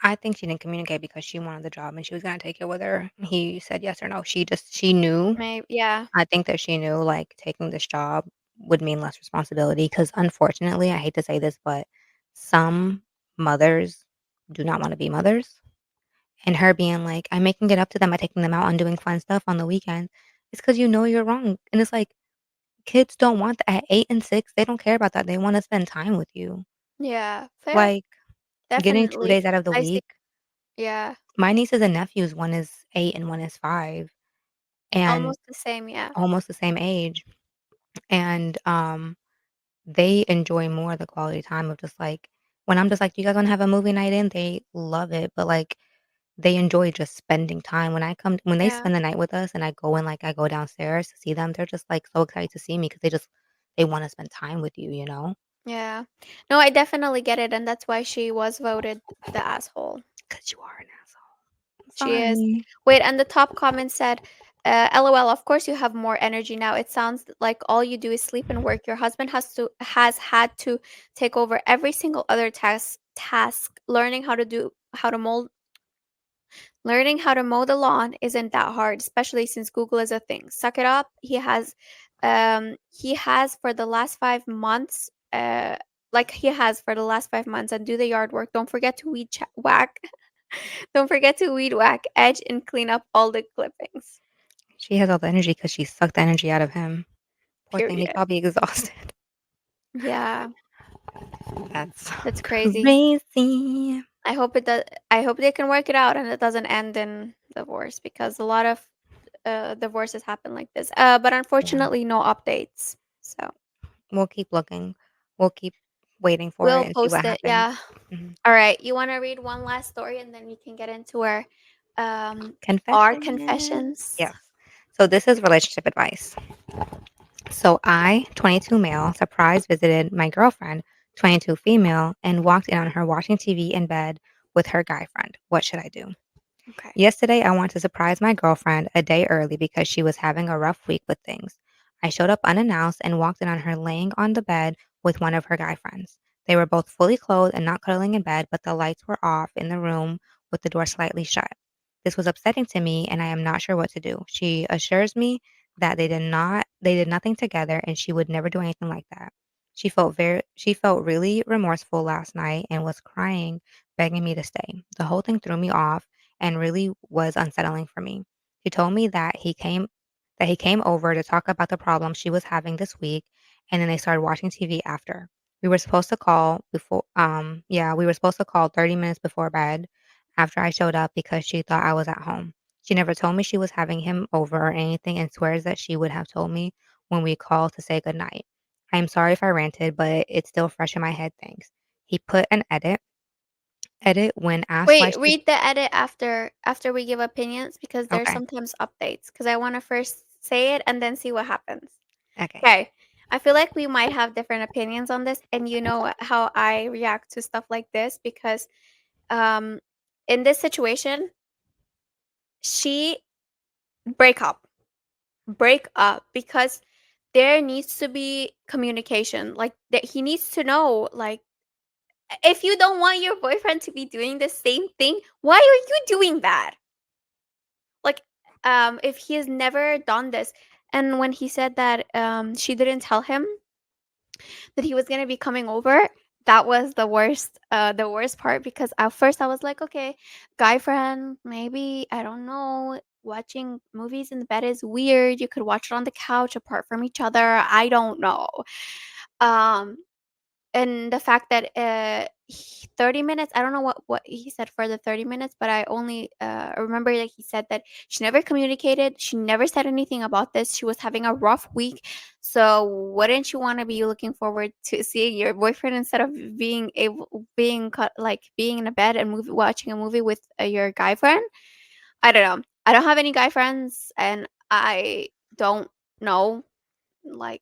I think she didn't communicate because she wanted the job and she was gonna take it with her. He said yes or no. She knew. Maybe, yeah. I think that she knew, like, taking this job would mean less responsibility. Because unfortunately, I hate to say this, but some mothers do not wanna be mothers, and her being like, "I'm making it up to them by taking them out and doing fun stuff on the weekends." It's because you know you're wrong, and it's like, kids don't want that. At 8 and 6, they don't care about that. They wanna spend time with you. Yeah, fair. Like, getting 2 Definitely. days out of the I see. week. Yeah. My nieces and nephews, one is 8 and one is 5, and Almost the same, yeah. almost the same age, and, they enjoy more the quality time of just, like, when I'm just like, "Do you guys wanna have a movie night in?" They love it, but, like, they enjoy just spending time. When they Yeah, spend the night with us and I go in, like, I go downstairs to see them, they're just, like, so excited to see me because they wanna spend time with you, you know? yeah. No, I definitely get it, and that's why she was voted the asshole. 'Cause you are an asshole. She is. Sorry. Wait, and the top comment said, "LOL, of course you have more energy now. It sounds like all you do is sleep and work. Your husband has had to take over every single other task. Learning how to mow the lawn isn't that hard, especially since Google is a thing. Suck it up." He has for the last 5 months. like he has for the last 5 months and do the yard work. Don't forget to whack. Don't forget to weed whack, edge, and clean up all the clippings. She has all the energy because she sucked the energy out of him. Poor thing, he's Period. probably exhausted. Yeah, That's that's crazy. crazy. I hope it does. I hope they can work it out and it doesn't end in divorce because a lot of divorces happen like this. But Yeah. unfortunately, no updates. So We'll keep looking. We'll keep waiting for we'll it and see what post it. happens. Yeah. Mhm. All right. You want to read one last story and then we can get into um our Confession. confessions. Yes. So this is relationship advice. So I, 22 male, surprise visited my girlfriend, 22 female, and walked in on her watching TV in bed with her guy friend. What should I do? Okay. Yesterday, I wanted to surprise my girlfriend a day early because she was having a rough week with things. I showed up unannounced and walked in on her laying on the bed with one of her guy friends. They were both fully clothed and not cuddling in bed, but the lights were off in the room with the door slightly shut. This was upsetting to me and I am not sure what to do. She assures me that they did nothing together and she would never do anything like that. She felt really remorseful last night and was crying, begging me to stay. The whole thing threw me off and really was unsettling for me. He told me that he came over to talk about the problem she was having this week and then they started watching TV after. We were supposed to call 30 minutes before bed after I showed up because she thought I was at home. She never told me she was having him over or anything and swears that she would have told me when we called to say goodnight. I am sorry if I ranted, but it's still fresh in my head, thanks. He put an edit when asked why Wait, she read the edit after we give opinions because there's okay. sometimes updates. Because I want to first say it and then see what happens. Okay. Okay. I feel like we might have different opinions on this, and you know how I react to stuff like this because um in this situation, she break up. Break up because there needs to be communication. Like that he needs to know like if you don't want your boyfriend to be doing the same thing, why are you doing that? Like if he has never done this and when he said that she didn't tell him that he was gonna be coming over. That was the worst part because at first I was like, okay, guy friend, maybe I don't know. Watching movies in the bed is weird. You could watch it on the couch apart from each other. I don't know. Um, and the fact that 30 minutes, I don't know what he said for the 30 minutes, but I only remember that he said that she never communicated, she never said anything about this, she was having a rough week. So wouldn't you want to be looking forward to seeing your boyfriend instead of being in a bed and watching a movie with your guy friend? I don't know. I don't have any guy friends and I don't know like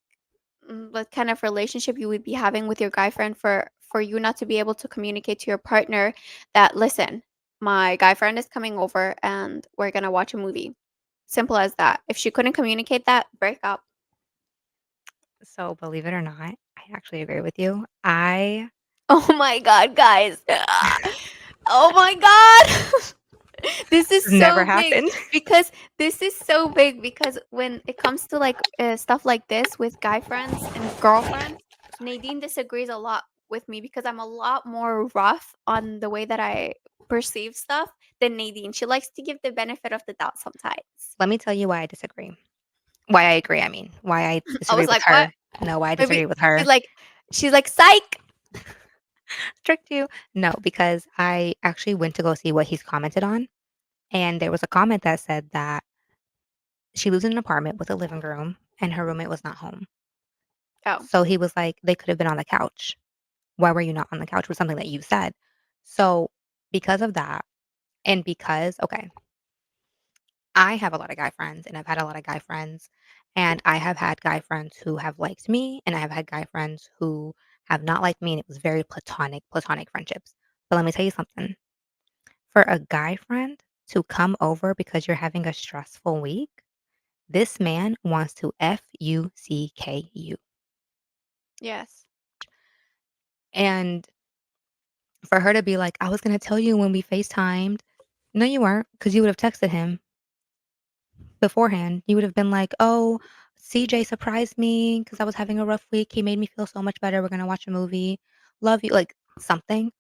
what kind of relationship you would be having with your guy friend for you not to be able to communicate to your partner that listen, my guy friend is coming over and we're gonna watch a movie. Simple as that. If she couldn't communicate that, break up. So, believe it or not, I actually agree with you. I Oh my god, guys. Oh my god. This is never so big happened. because this is so big because when it comes to like stuff like this with guy friends and girlfriends, Nadine disagrees a lot with me because I'm a lot more rough on the way that I perceive stuff than Nadine. She likes to give the benefit of the doubt sometimes. Let me tell you why I disagree. Why I agree, I mean. Why I I disagree was with like, what? her. No, why I Maybe disagree with she's her. like, she's like, psych. Tricked you. No, because I actually went to go see what he's commented on, and there was a comment that said that she lives in an apartment with a living room and her roommate was not home. Oh, So he was like, "They could have been on the couch. Why were you not on the couch?" Was something that you said. So, because of that, and because okay, I have a lot of guy friends and I've had a lot of guy friends, and I have had guy friends who have liked me, and I have had guy friends who have not liked me, and it was very platonic friendships. But let me tell you something. For a guy friend to come over because you're having a stressful week, this man wants to fuck you. yes. And for her to be like, I was gonna tell you when we FaceTimed. No, you weren't, because you would have texted him beforehand. You would have been like, "Oh, CJ surprised me because I was having a rough week. He made me feel so much better. We're gonna watch a movie." love you, like something.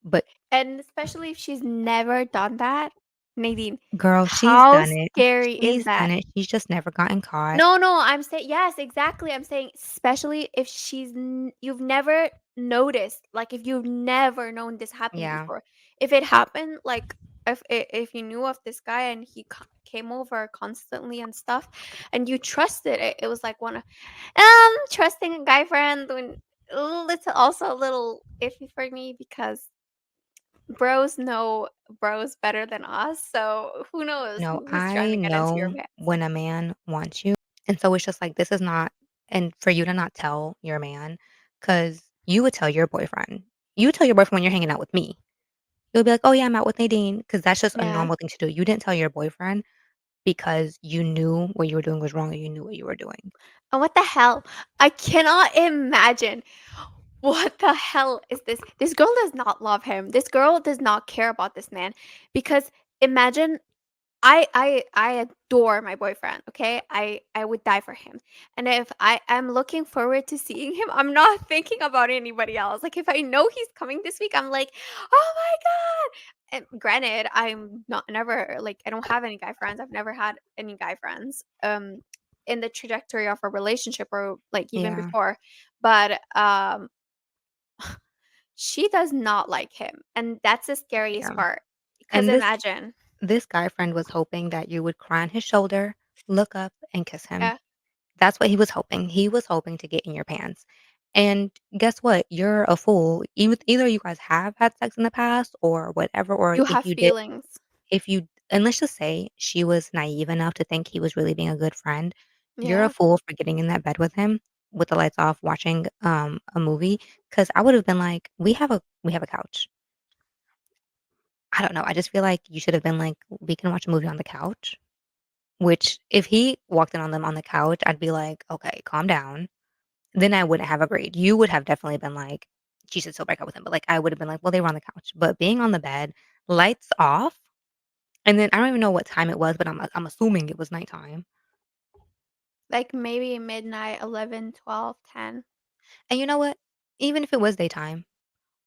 But And especially if she's never done that, Nadine, girl, she's how done it. scary is She's done that? it. She's just never gotten caught. No, no, I'm saying yes, exactly. I'm saying especially if you've never noticed, like if you've never known this happened Yeah. before. If it happened, like if you knew of this guy and he came over constantly and stuff, and you trusted it, it was like one of trusting a guy friend when it's also a little iffy for me because bros know bros better than us. So who knows No, who's trying I to get into your know pants? when a man wants you. And so it's just like, this is not, and for you to not tell your man, because you would tell your boyfriend. You would tell your boyfriend when you're hanging out with me. You'll be like, oh, yeah, I'm out with Nadine, because that's just a Yeah. normal thing to do. You didn't tell your boyfriend because you knew what you were doing was wrong and you knew what you were doing. And what the hell? I cannot imagine. What the hell is this? This girl does not love him. This girl does not care about this man because imagine I adore my boyfriend, okay? I would die for him. And if I'm looking forward to seeing him, I'm not thinking about anybody else. Like if I know he's coming this week, I'm like, "Oh my god." And granted, I'm not never like I don't have any guy friends. I've never had any guy friends in the trajectory of a relationship or like even Yeah. before. But she does not like him, and that's the scariest Yeah. part. Because And imagine, this guy friend was hoping that you would cry on his shoulder, look up, and kiss him. yeah, That's what he was hoping. He was hoping to get in your pants. And guess what? You're a fool. Either you guys have had sex in the past or whatever, or you if have you did, feelings. if you, and let's just say she was naive enough to think he was really being a good friend. You're a Yeah. fool for getting in that bed with him with the lights off, watching a movie. Because I would have been like, we have a couch. I don't know. I just feel like you should have been like, we can watch a movie on the couch. Which, if he walked in on them on the couch, I'd be like, okay, calm down. Then I wouldn't have agreed. You would have definitely been like, "She should still break up with him," but, like, I would have been like, "Well, they were on the couch." But being on the bed, lights off, and then I don't even know what time it was, but I'm assuming it was nighttime. Like, maybe midnight, 11, 12, 10. And you know what? Even if it was daytime,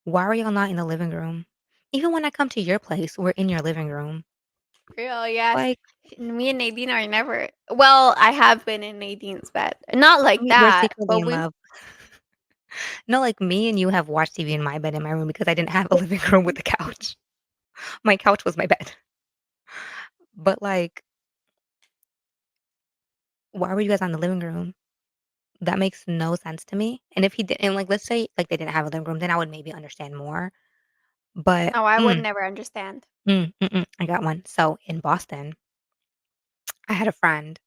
why are y'all not in the living room? Even when I come to your place, we're in your living room. Real, yes. Like, Me and Nadine are never well, I have been in Nadine's bed. Not like we're that, secretly but in we've love. No, like, me and you have watched TV in my bed in my room because I didn't have a living room with a couch. My couch was my bed. But, like, why were you guys on the living room? That makes no sense to me, and if he did and, like, let's say, like, they didn't have a living room, then I would maybe understand more, but no, I would never understand. I got one. So, in Boston, I had a friend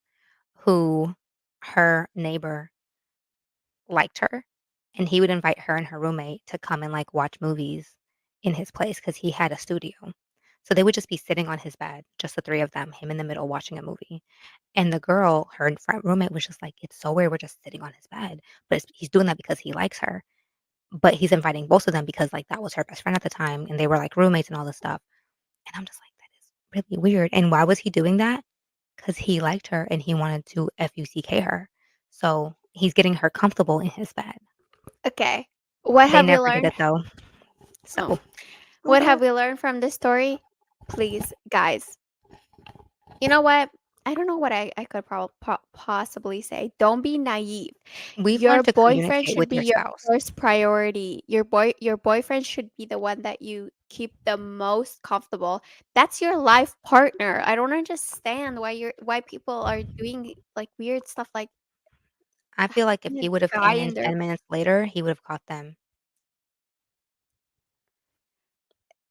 who her neighbor liked her, and he would invite her and her roommate to come and, like, watch movies in his place because he had a studio. So, they would just be sitting on his bed, just the 3 of them, him in the middle watching a movie, and the girl, her front roommate was just like, "It's so weird, we're just sitting on his bed," but he's doing that because he likes her. But he's inviting both of them because, like, that was her best friend at the time, and they were, like, roommates and all this stuff, and I'm just like, "That is really weird," and why was he doing that? Because he liked her and he wanted to FUCK her. So, he's getting her comfortable in his bed. Okay. What They have we never did learned? it though, Oh. so What have whatever. we learned from this story? Please, guys, you know what? I don't know what I could possibly say. Don't be naive. We've Your learned to boyfriend communicate should with be your your spouse. first priority. Your boyfriend should be the one that you keep the most comfortable. That's your life partner. I don't understand why people are doing like weird stuff like I feel like if having he a would've guy came in in their 10 minutes later, he would've caught them.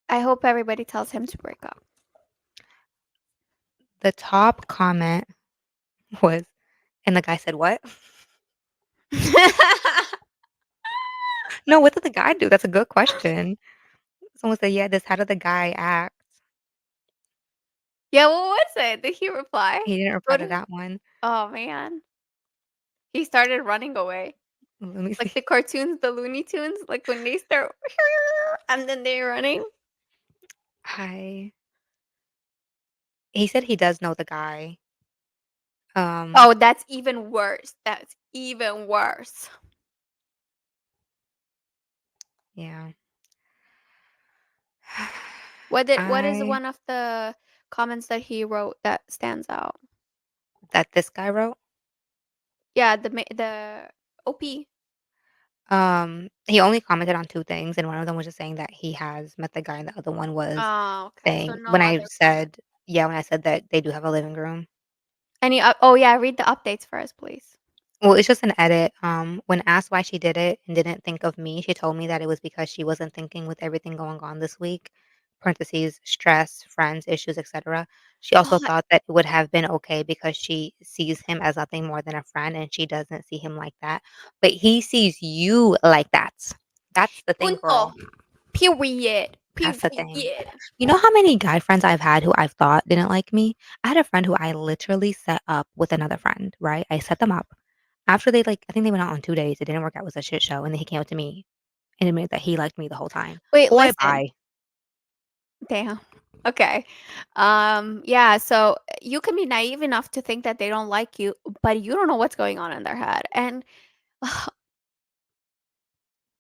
I hope everybody tells him to break up. The top comment was and the guy said, "What?" No, what did the guy do? That's a good question. Someone said, "Yeah, this how did the guy act?" Yeah, what was it? Did he reply? He didn't reply What to did that one. Oh, man. He started running away. Let me Like see. the cartoons, the Looney Tunes, like when they start and then they're running. Hi. He said he does know the guy. Um, Oh, that's even worse. That's even worse. Yeah. What is I one of the comments that he wrote that stands out? That this guy wrote. Yeah, the OP. He only commented on two things, and one of them was just saying that he has met the guy, and the other one was Oh, okay. So saying no when I other comment. said yeah, when I said that they do have a living room. Any oh yeah, read the updates first, please. Well, it's just an edit. When asked why she did it and didn't think of me, she told me that it was because she wasn't thinking with everything going on this week. Parentheses, stress, friends, issues, etc. She also Oh, thought that it would have been okay because she sees him as nothing more than a friend and she doesn't see him like that. But he sees you like that. That's the thing, punto. girl. Period. That's the thing. Period. You know how many guy friends I've had who I've thought didn't like me? I had a friend who I literally set up with another friend, right? I set them up. After they like I think they went out on 2 days, it didn't work out, it was a shit show, and then he came up to me and admitted that he liked me the whole time. Wait, Boy, listen. bye. Damn. Okay. Yeah, so you can be naive enough to think that they don't like you, but you don't know what's going on in their head. And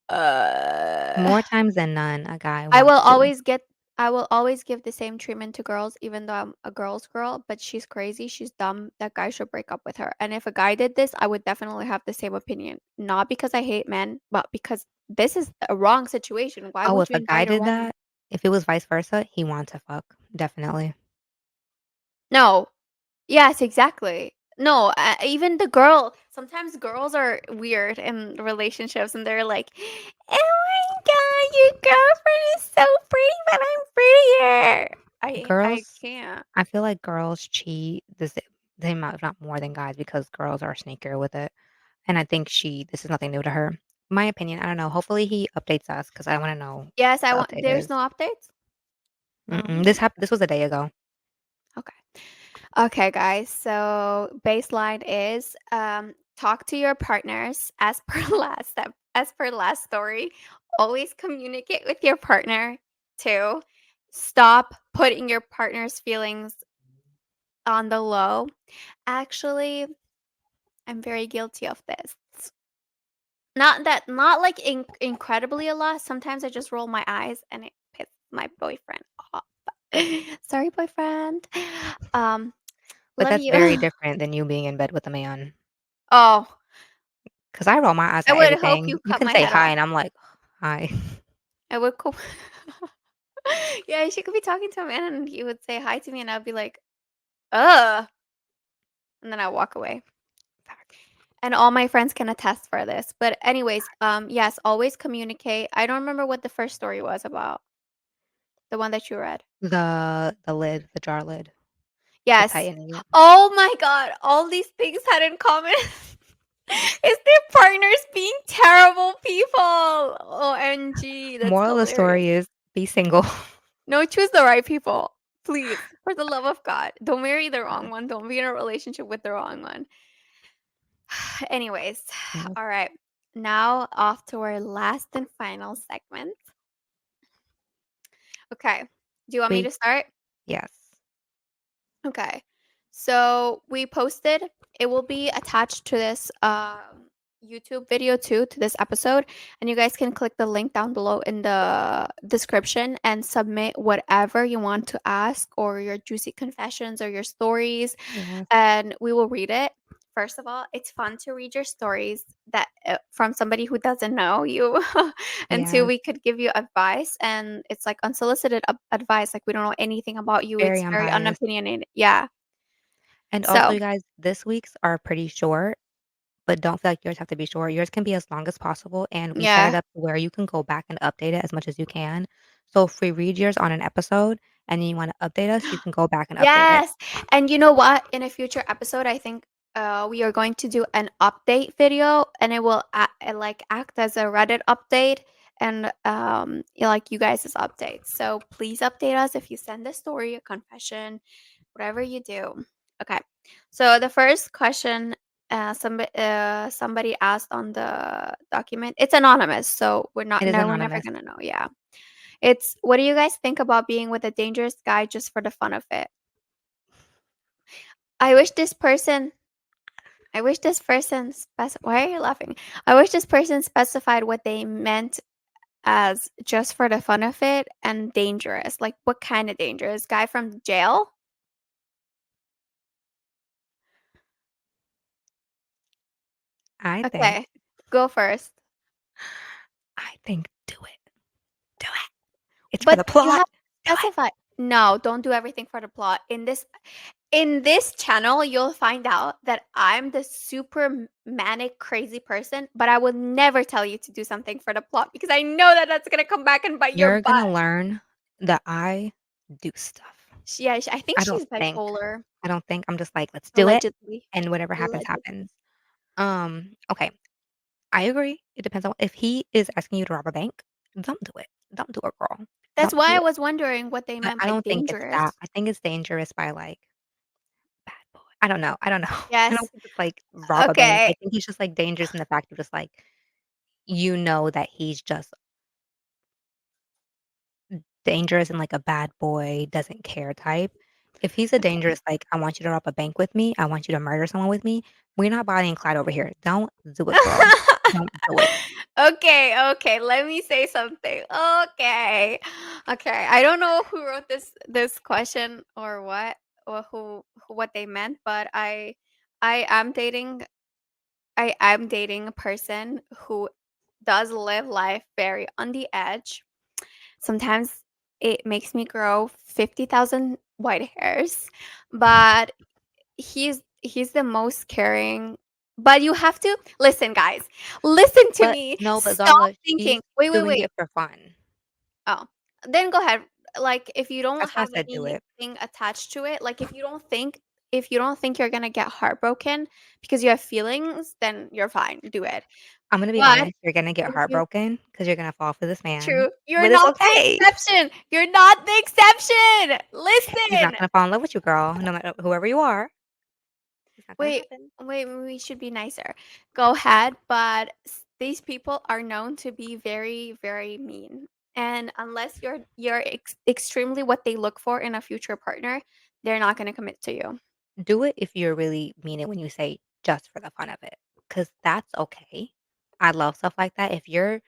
uh More times than none, a guy I will wants to. always get I will always give the same treatment to girls even though I'm a girl's girl, but she's crazy, she's dumb, that guy should break up with her. And if a guy did this, I would definitely have the same opinion. Not because I hate men, but because this is a wrong situation. Why Oh, would if you a guy invite a did woman? that, if it was vice versa, he wants to fuck, definitely. No. Yes, exactly. No, even the girl sometimes girls are weird in relationships and they're like, "Oh my god, your girlfriend is so pretty, but I'm prettier." I Girls can't. I feel like girls cheat the amount, if not more than guys, because girls are sneakier with it, and I think this is nothing new to her. My opinion, I don't know, hopefully he updates us because I wanna know Yes, what I the want update there's is. no updates? Mm-mm, Oh, this was a day ago. okay. Okay, guys. So baseline is talk to your partners as per as per last story. Always communicate with your partner too. Stop putting your partner's feelings on the low. Actually, I'm very guilty of this. Not like incredibly a lot. Sometimes I just roll my eyes and it pisses my boyfriend off. Sorry, boyfriend. Um, But love that's you. very different than you being in bed with a man. Oh, Cause I roll my eyes I at would hope everything. you You cut can my say head hi, off. and I'm like, "Hi." I would co Yeah, she could be talking to a man and he would say hi to me and I'd be like, "Ugh," and then I walk away. Facts. And all my friends can attest for this. But anyways, yes, always communicate. I don't remember what the first story was about, the one that you read. The jar lid, the Yes. tightening it. Oh my god, all these things had in common is their partners being terrible people. OMG, that's Moral of the hilarious. story is be single. No, choose the right people. Please, for the love of God. Don't marry the wrong one. Don't be in a relationship with the wrong one. Anyways, Yes. all right. Now off to our last and final segment. Okay. Do you want me We to start? yes. Okay. So we posted, it will be attached to this YouTube video too, to this episode. And you guys can click the link down below in the description and submit whatever you want to ask or your juicy confessions or your stories. Yes. And we will read it. First of all, it's fun to read your stories that from somebody who doesn't know you, and two, Yes. we could give you advice, and it's like unsolicited advice. Like we don't know anything about you. Very It's very unbiased. unopinionated. Yeah. And also, So you guys, this week's are pretty short, but don't feel like yours have to be short. Yours can be as long as possible, and we set it yeah. up to where you can go back and update it as much as you can. So if we read yours on an episode and then you wanna update us, you can go back and update it. Yes. And you know what? In a future episode, I think we are going to do an update video, and it will like act as a Reddit update and like you guys' updates. So please update us if you send a story, a confession, whatever you do. Okay. So the first question somebody asked on the document. It's anonymous, so It is we're never anonymous. gonna know. Yeah. It's what do you guys think about being with a dangerous guy just for the fun of it? I wish this person I wish this person why are you laughing? I wish this person specified what they meant as just for the fun of it and dangerous? Like, what kind of dangerous? Guy from jail? I think Okay, go first. I think do it. Do it. It's for But the you have plot. to Do it. specify. No, don't do everything for the plot. In this channel, you'll find out that I'm the super manic crazy person, but I would never tell you to do something for the plot because I know that that's gonna come back and bite your You're butt. gonna learn that I do stuff. Yeah, I think I don't she's think. bipolar, I don't think. I'm just like, let's do it, allegedly. and whatever happens, Allegedly. happens. Okay. I agree. It depends on if he is asking you to rob a bank, don't do it. Don't do it, girl. That's Don't why do I it. was wondering what they But meant I by don't think it's that. dangerous. I think it's dangerous by like bad boy. I don't know. I don't know. I don't Yes. think it's like rob a bank. I Okay. think he's just like dangerous in the fact of just like you know that he's just dangerous and like a bad boy, doesn't care type. If he's a Okay. dangerous, like, I want you to rob a bank with me, I want you to murder someone with me, we're not Bonnie and Clyde over here. Don't do it, girl. Don't do it. Okay, okay, let me say something. Okay. Okay, I don't know who wrote this question or what or what they meant, but I am dating a person who does live life very on the edge. Sometimes it makes me grow 50,000 white hairs, but he's the most caring. But you have to listen, guys. Listen to But me. no, but Stop Darla, thinking. she's Wait, wait, doing wait. it for fun. Oh, then go ahead. Like if you don't That's why I have said do it. anything attached to it, like if you don't think you're gonna get heartbroken because you have feelings, then you're fine. Do it. I'm gonna be But honest, you're gonna get if you heartbroken because 'cause you're gonna fall for this man, true, you're but it's not the okay. exception. You're not the exception. He's not Listen. gonna fall in love with you, girl, no matter whoever you are. It's not gonna Wait, happen. wait, we should be nicer. Go ahead, but these people are known to be very, very mean. And unless you're extremely what they look for in a future partner, they're not going to commit to you. Do it if you really mean it when you say just for the fun of it, because that's okay. I love stuff like that. If you're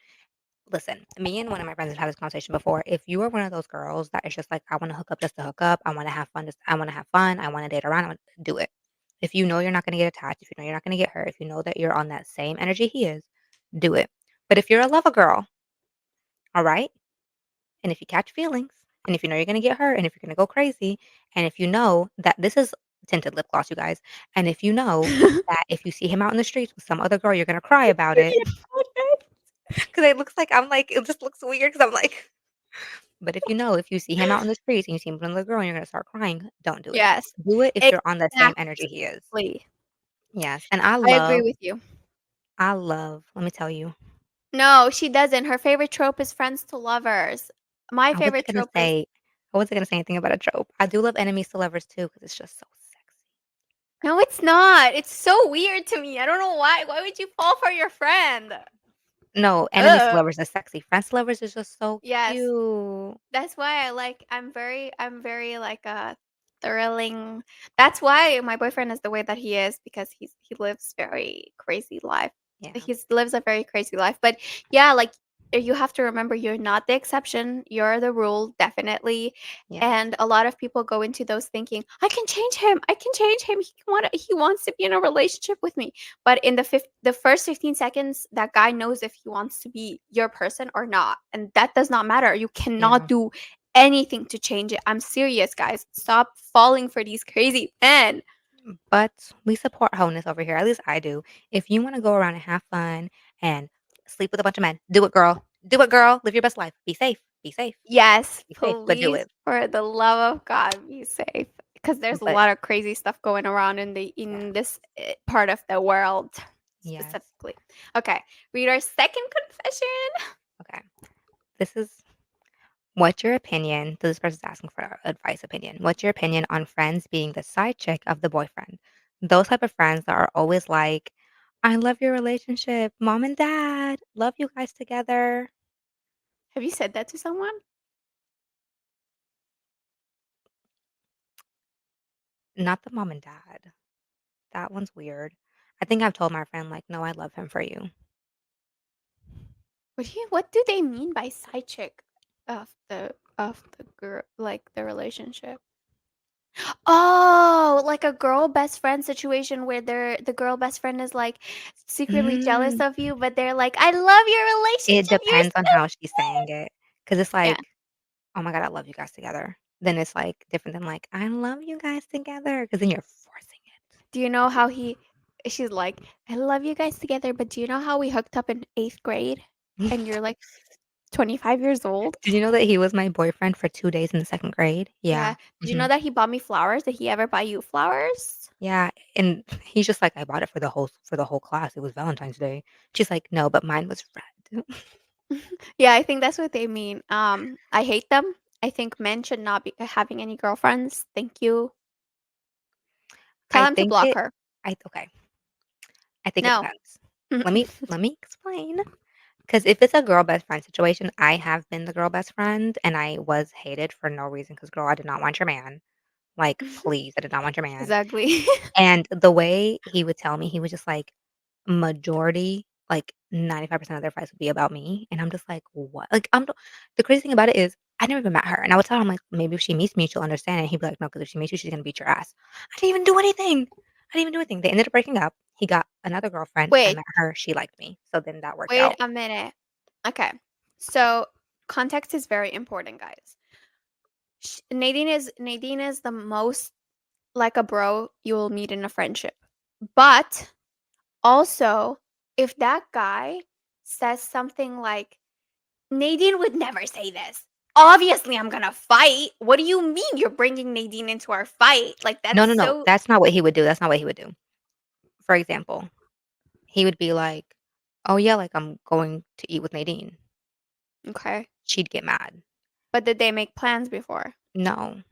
listen, me and one of my friends have had this conversation before. If you are one of those girls that is just like, I want to hook up just to hook up, I want to have fun, just I want to have fun, I want to date around, do it. If you know you're not going to get attached, if you know you're not going to get hurt, if you know that you're on that same energy he is, do it. But if you're a lover girl, all right, and if you catch feelings, and if you know you're going to get hurt, and if you're going to go crazy, and if you know that this is tinted lip gloss, you guys, and if you know that if you see him out in the streets with some other girl, you're going to cry about it because it looks like I'm like, it just looks weird because I'm like, but if you know, if you see him out in the streets and you see him with another girl and you're gonna start crying, don't do it. Yes, Do it if you're on the same energy he is. exactly. Yes, and I agree with you. let me tell you, No, she doesn't. Her favorite trope is friends to lovers. My I wasn't favorite gonna trope is say I wasn't gonna say anything about a trope. I do love enemies to lovers too because it's just so sexy. no, it's not. It's so weird to me. I don't know why. Why would you fall for your friend? No, enemies to Ugh. lovers is sexy. Friends to lovers is just so Yes. cute. That's why I'm very like thrilling. That's why my boyfriend is the way that he is because he lives very crazy life. Yeah. He lives a very crazy life. But yeah, like you have to remember you're not the exception. You're the rule, definitely. Yes. And a lot of people go into those thinking, I can change him. I can change him. He wants to be in a relationship with me. But in the first 15 seconds, that guy knows if he wants to be your person or not. And that does not matter. You cannot Yeah. do anything to change it. I'm serious, guys. Stop falling for these crazy men. But we support wholeness over here. At least I do. If you want to go around and have fun and sleep with a bunch of men, do it, girl. Do it, girl. Live your best life. Be safe. Be safe. Yes, Be safe. But do please, it. for the love of God, be safe. Because there's a But lot of crazy stuff going around in the yeah. in this part of the world Yes. specifically. Okay, read our second confession. Okay. This is what's your opinion? So this person's asking for advice opinion. What's your opinion on friends being the side chick of the boyfriend? Those type of friends that are always like, I love your relationship. Mom and dad, love you guys together. Have you said that to someone? Not the mom and dad. That one's weird. I think I've told my friend, like, no, I love him for you. What do they mean by side chick of the girl, like the relationship? Oh, like a girl best friend situation where the girl best friend is like secretly jealous Mm, of you, but they're like, "I love your it relationship. You're depends on so how she's saying it, because it's yeah." like, "Oh my god, I love you guys together." Then it's, like, different than, like, "I love you guys together," because then you're forcing it. Do you know how he she's like, "I love you guys together, but do you know how we hooked up in 8th grade?" And you're like 25 years old? Did you know that he was my boyfriend for 2 days in the 2nd grade? Yeah. Yeah. Did you know Mhm. that he bought me flowers? Did he ever buy you flowers? Yeah, and he's just like, "I bought it for the whole class, it was Valentine's Day." She's like, "No, but mine was red." Yeah, I think that's what they mean. I hate them. I think men should not be having any girlfriends. Thank you. Tell I him to think block it her. okay, I think it No. depends. Let me explain. Because if it's a girl best friend situation, I have been the girl best friend, and I was hated for no reason. Because girl, I did not want your man. Like, please, I did not want your He's man. ugly. And the way he would tell me, he was just like, majority, like 95% of their fights would be about me, and I'm just like, "What?" Like, the crazy thing about it is I never even met her, and I would tell him, like, "Maybe if she meets me, she'll understand," and he'd be like, "No, because if she meets you, she's gonna beat your ass." I didn't even do anything. I didn't even do anything. They ended up breaking up. He got another girlfriend. I Wait, met her. She liked me. So then that worked wait out. a minute. Okay. So context is very important, guys. Nadine is the most like a bro you will meet in a friendship. But also, if that guy says something like, Nadine would never say this. Obviously, I'm gonna fight. What do you mean you're bringing Nadine into our fight? Like, No, that's no, no. so That's not what he would do. That's not what he would do. For example, he would be like, "Oh, yeah, like, I'm going to eat with Nadine." okay. She'd get mad. But did they make plans before? No.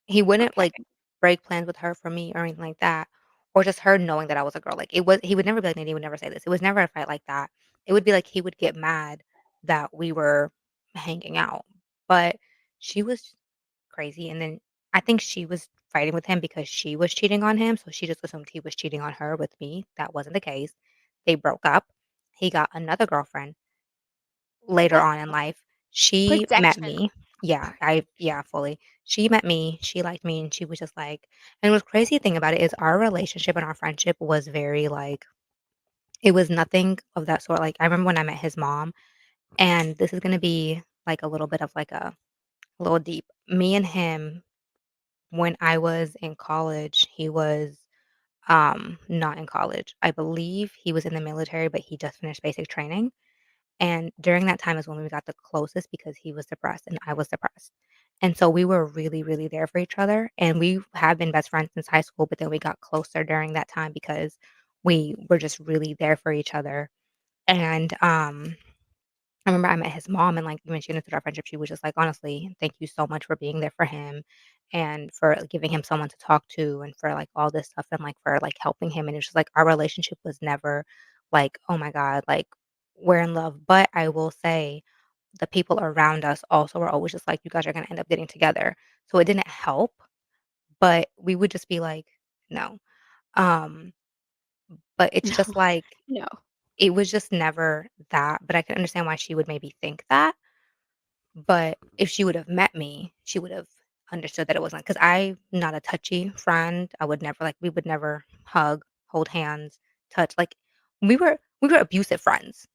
He wouldn't, like, Okay. break plans with her for me or anything like that, or just her knowing that I was a girl, like, it was he would never be like, "Nadine would never say this." It was never a fight like that. It would be like he would get mad that we were hanging out, but she was crazy, and then I think she was fighting with him because she was cheating on him, so she just assumed he was cheating on her with me. That wasn't the case. They broke up. He got another girlfriend later What? on in life. She met Projection. me. Yeah, fully. She met me, she liked me, and she was just like and the crazy thing about it is our relationship and our friendship was very, like it was nothing of that sort, like, I remember when I met his mom, and this is gonna be, like, a little bit of, like, a little deep. Me and him, when I was in college, he was, not in college. I believe he was in the military, but he just finished basic training. And during that time is when we got the closest because he was depressed and I was depressed. And so we were really, really there for each other. And we have been best friends since high school, but then we got closer during that time because we were just really there for each other. And I remember I met his mom and like when she understood our friendship, she was just like, honestly, thank you so much for being there for him and for giving him someone to talk to and for like all this stuff and like for like helping him. And it's just like our relationship was never like, oh my God, like we're in love. But I will say the people around us also were always just like, you guys are gonna end up getting together. So it didn't help, but we would just be like, no. Um, but it's No. just like No. it was just never that. But I can understand why she would maybe think that. But if she would have met me, she would have understood that it wasn't because I'm not a touchy friend. I would never like we would never hug, hold hands, touch. Like we were abusive friends.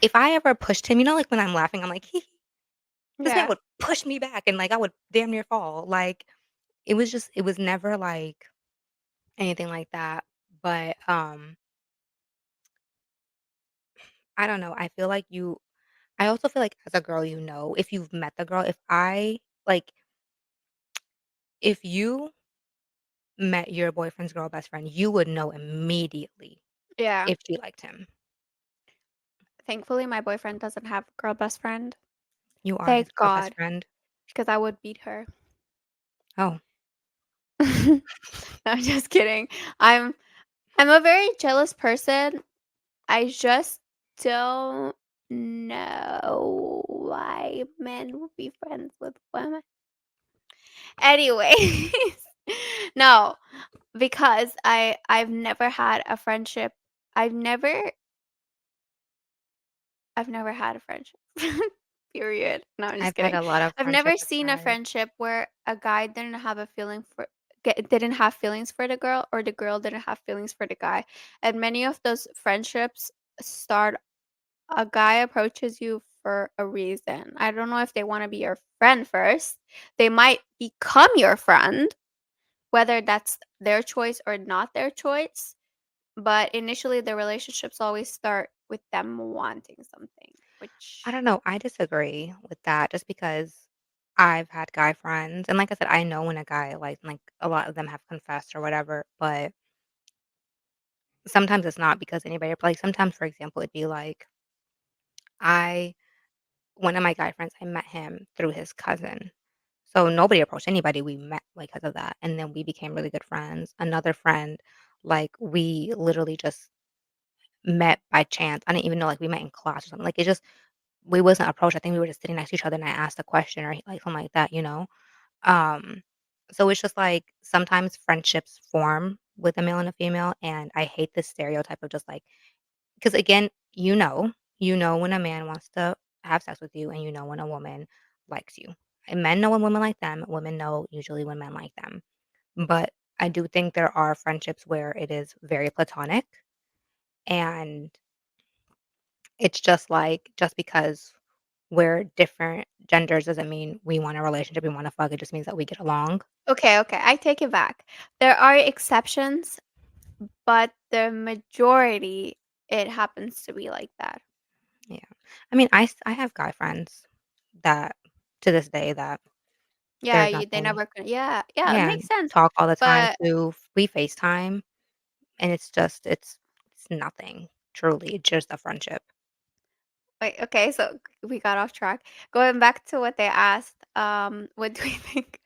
If I ever pushed him, like when I'm laughing, I'm like, this man Yeah. would push me back and like I would damn near fall. Like it was never like anything like that. But I don't know. I also feel like as a girl, if you've met the girl, like if you met your boyfriend's girl best friend, you would know immediately Yeah. if she liked him. Thankfully, my boyfriend doesn't have a girl best friend. You are his Thank girl best God, friend. because I would beat her. Oh, No, I'm just kidding. I'm I'm a very jealous person. I just don't know why men would be friends with women. Anyways, no, because I've never had a friendship. I've never I've never had a friendship. Period. No, I'm just I've had kidding. a lot of I've friendship never with seen a guys. friendship where a guy didn't have a feeling for didn't have feelings for the girl, or the girl didn't have feelings for the guy. And many of those friendships start, a guy approaches you for a reason. I don't know if they want to be your friend first. They might become your friend, whether that's their choice or not their choice. But initially, the relationships always start with them wanting something, I which don't know, I disagree with that just because I've had guy friends, and like I said, I know when a guy, like, a lot of them have confessed or whatever, but sometimes it's not because anybody like, sometimes, for example, it'd be like, I one of my guy friends, I met him through his cousin. So nobody approached anybody, we met, like, 'cause of that, and then we became really good friends. Another friend, like, we literally just met by chance. I didn't even know, like, we met in class or something, like, it just we wasn't approached. I think we were just sitting next to each other, and I asked a question or, like, something like that, you know? Um, so it's just, like, sometimes friendships form with a male and a female, and I hate this stereotype of just, like, because again, you know when a man wants to have sex with you, and you know when a woman likes you. And men know when women like them, women know usually when men like them. But I do think there are friendships where it is very platonic, and it's just like just because we're different genders doesn't mean we want a relationship, we wanna fuck, it just means that we get along. okay, okay, I take it back. There are exceptions, but the majority, it happens to be like that. Yeah. I mean, I have guy friends that to this day that Yeah, there's they nothing. never could. Yeah, yeah, it Yeah, makes sense. talk all the time But too. We FaceTime, and it's just it's nothing, truly, just a friendship. wait, okay, so we got off track. Going back to what they asked, what do we think?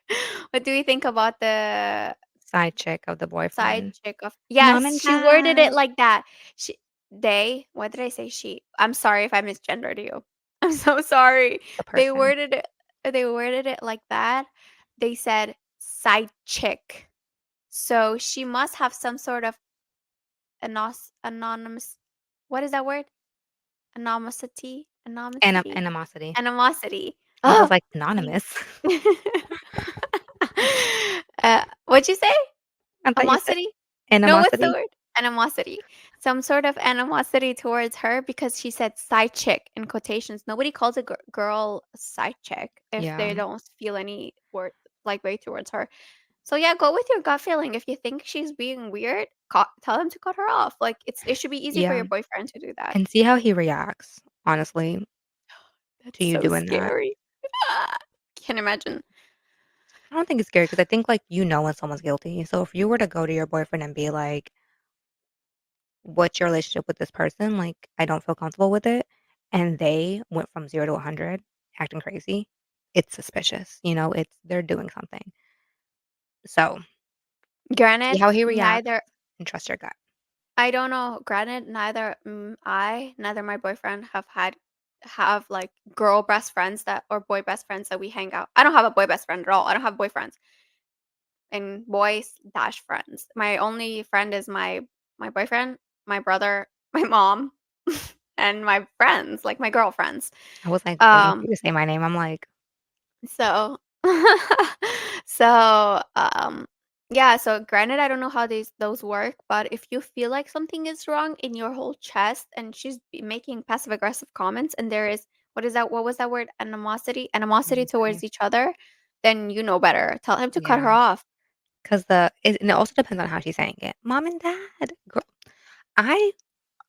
What do we think about the Side chick of the side boyfriend. chick of Mom yes, and she worded it dad. like that. She they what did I say? She. I'm sorry if I misgendered you. I'm so sorry. The They person. worded it they worded it like that. They said side chick. So she must have some sort of anonymous, what is that word? Animosity? Animosity? Animosity. Animosity. I was Oh, like, see? "Anonymous?" What'd you say? I thought you said Animosity? No, what's the animosity? word? Animosity. Some sort of animosity towards her because she said side chick in quotations. Nobody calls a girl a side chick if Yeah. they don't feel any word like way towards her. So yeah, go with your gut feeling. If you think she's being weird, tell him to cut her off. Like it should be easy for Yeah, your boyfriend to do that. and see how he reacts, honestly, That's to you so doing that. scary. Can't imagine. I don't think it's scary because I think, like, you know when someone's guilty. So if you were to go to your boyfriend and be like, "What's your relationship with this person? Like, I don't feel comfortable with it," and they went from 0 to 100 acting crazy, it's suspicious, it's they're doing something. So, see Granted, how he reacts neither and trust your gut. I don't know. Granted, neither my boyfriend have like girl best friends that or boy best friends that we hang out. I don't have a boy best friend at all. I don't have boyfriends and boys dash friends. My only friend is my boyfriend, my brother, my mom, and my friends, like my girlfriends. I was, like, waiting for Um, you to say my name. I'm like, so so, yeah, so granted, I don't know how those work, but if you feel like something is wrong in your whole chest and she's making passive aggressive comments and there is what was that word? Animosity "Okay." towards each other, then you know better. Tell him to cut her Yeah, off. 'cause and it also depends on how she's saying it. "Mom and dad." Girl, I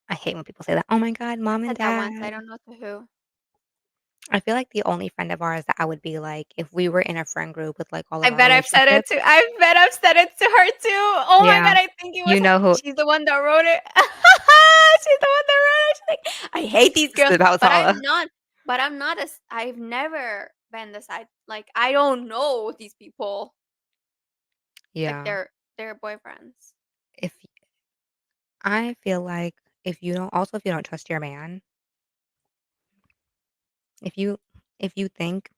I hate when people say that. "Oh my god, mom and Said that once. I dad." don't know to who. I feel like the only friend of ours that I would be like, if we were in a friend group with, like, all I of our bet I've said it relationships. to I bet I've said it to her too. Oh my Yeah. god, I think it was You know who she's the one that wrote it. She's the one that wrote it. She's like, "I hate these girls," that was but Hala. I'm not as I've never been the side like, I don't know these people, like, Yeah. they're boyfriends. If I feel like if you don't trust your man, if you if you think,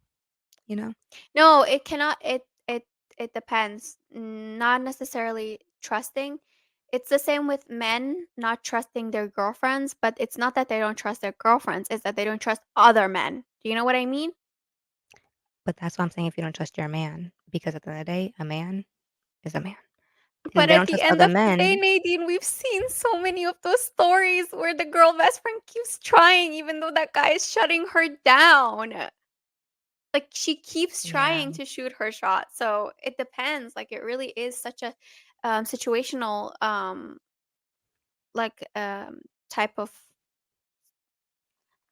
you know? No, it cannot it depends. Not necessarily trusting. It's the same with men not trusting their girlfriends, but it's not that they don't trust their girlfriends, it's that they don't trust other men. Do you know what I mean? But that's what I'm saying if you don't trust your man, because at the end of the day, a man is a man. And if But they at don't the trust end other of the day, men, Nadine, we've seen so many of those stories where the girl best friend keeps trying even though that guy is shutting her down. Like, she keeps yeah. trying to shoot her shot, so it depends, like, it really is such a, situational, like, type of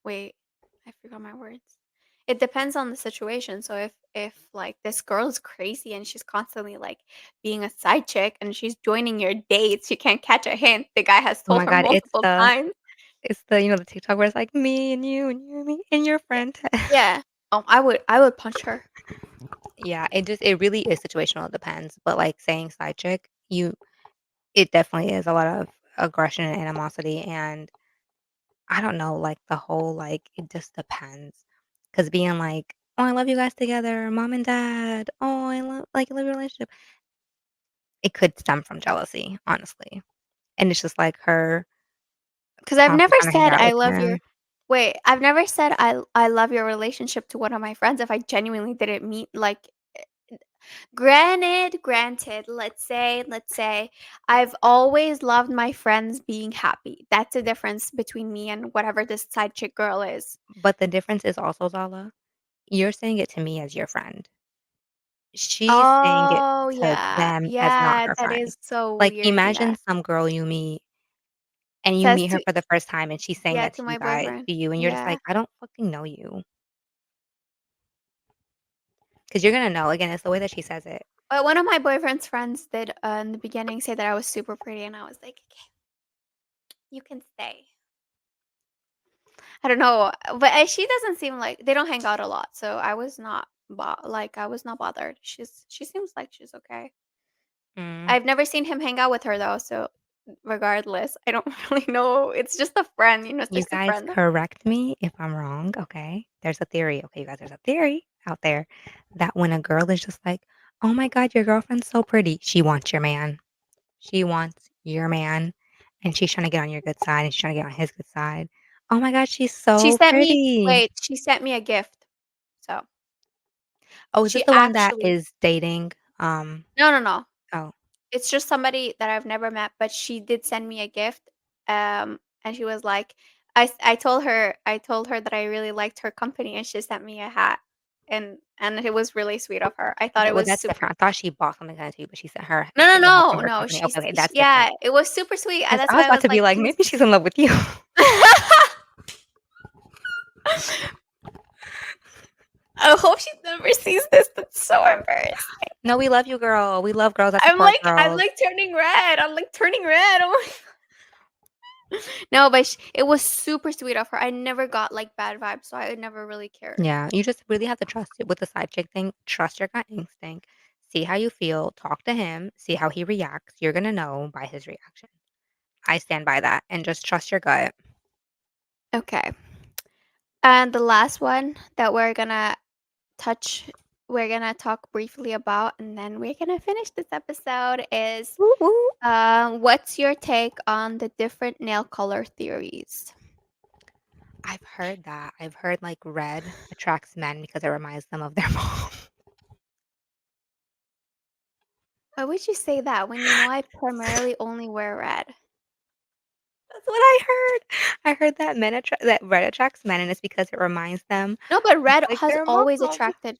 wait, I forgot my words. It depends on the situation, so if, like, this girl is crazy and she's constantly, like, being a side chick and she's joining your dates, she can't catch a hint, the guy has Oh told my her god, multiple times. it's the, the TikTok where it's like me and you and you and me and your Yeah. friend. Yeah. Oh, I would punch her. Yeah, it really is situational, it depends. But like saying side chick, it definitely is a lot of aggression and animosity and I don't know, like the whole like it just depends. Cause being like, oh, I love you guys together, mom and dad. Oh, I love your relationship. It could stem from jealousy, honestly. And it's just like her 'Cause I've constantly never trying to hang said out I with love your him. wait, I've never said I love your relationship to one of my friends if I genuinely didn't meet like granted, let's say I've always loved my friends being happy. That's the difference between me and whatever this side chick girl is. But the difference is also, Zala, you're saying it to me as your friend. She's saying it Oh, to yeah. them as not Yeah, her that friend. is so Like, weird, yeah. imagine some girl you meet and you Says meet her to for the first time and she's saying yeah, that to to you my guys boyfriend. to you, and you're just Yeah. like, "I don't fucking know you, because 'Cause you're gonna know. Again, it's the way that she says it. But one of my boyfriend's friends did, in the beginning say that I was super pretty, and I was like, "Okay, you can stay." I don't know, but, she doesn't seem like they don't hang out a lot, so I was not bothered. She seems like she's okay. Mm. I've never seen him hang out with her though, so regardless, I don't really know. It's just a friend, it's You just a guys friend. correct me if I'm wrong, okay? There's a theory, okay, you guys, there's a theory out there that when a girl is just like, "Oh my god, your girlfriend's so pretty," she wants your man. She wants your man, and she's trying to get on your good side, and she's trying to get on his good side. "Oh my god, she's She so sent me pretty." wait, she sent me a gift. So, Oh, is this she the one that actually is dating, no, no, no. oh, It's just somebody that I've never met, but she did send me a gift, and she was like I told her that I really liked her company, and she sent me a hat, and it was really sweet of her. I thought okay, it well, was that's super different. I thought she bought something kinda to you, but she sent her no, no, sent you a hat from no, her no, company. Okay, okay, sh that's yeah, different. it was super sweet, and 'Cause that's I was why I about was to be like, like, "Can you" maybe she's in love with you. I hope she never sees this, that's so embarrassing. No, we love you, girl. We love girls that I'm support like I'm girls. like turning red, I'm like turning red, oh my No, but it was super sweet of her. I never got, like, bad vibes, so I never really cared. Yeah, you just really have to trust it with the side chick thing. Trust your gut instinct. See how you feel. Talk to him. See how he reacts. You're gonna know by his reaction. I stand by that, and just trust your gut. Okay. And the last one that touch we're gonna talk briefly about, and then we're gonna finish this episode is, Woo woo. what's your take on the different nail color theories? I've heard that. I've heard like red attracts men because it reminds them of their mom. Why would you say that when you know I primarily only wear red? That's what I heard. I heard that that red attracts men, and it's because it reminds them No, but of red like has their mom. always attracted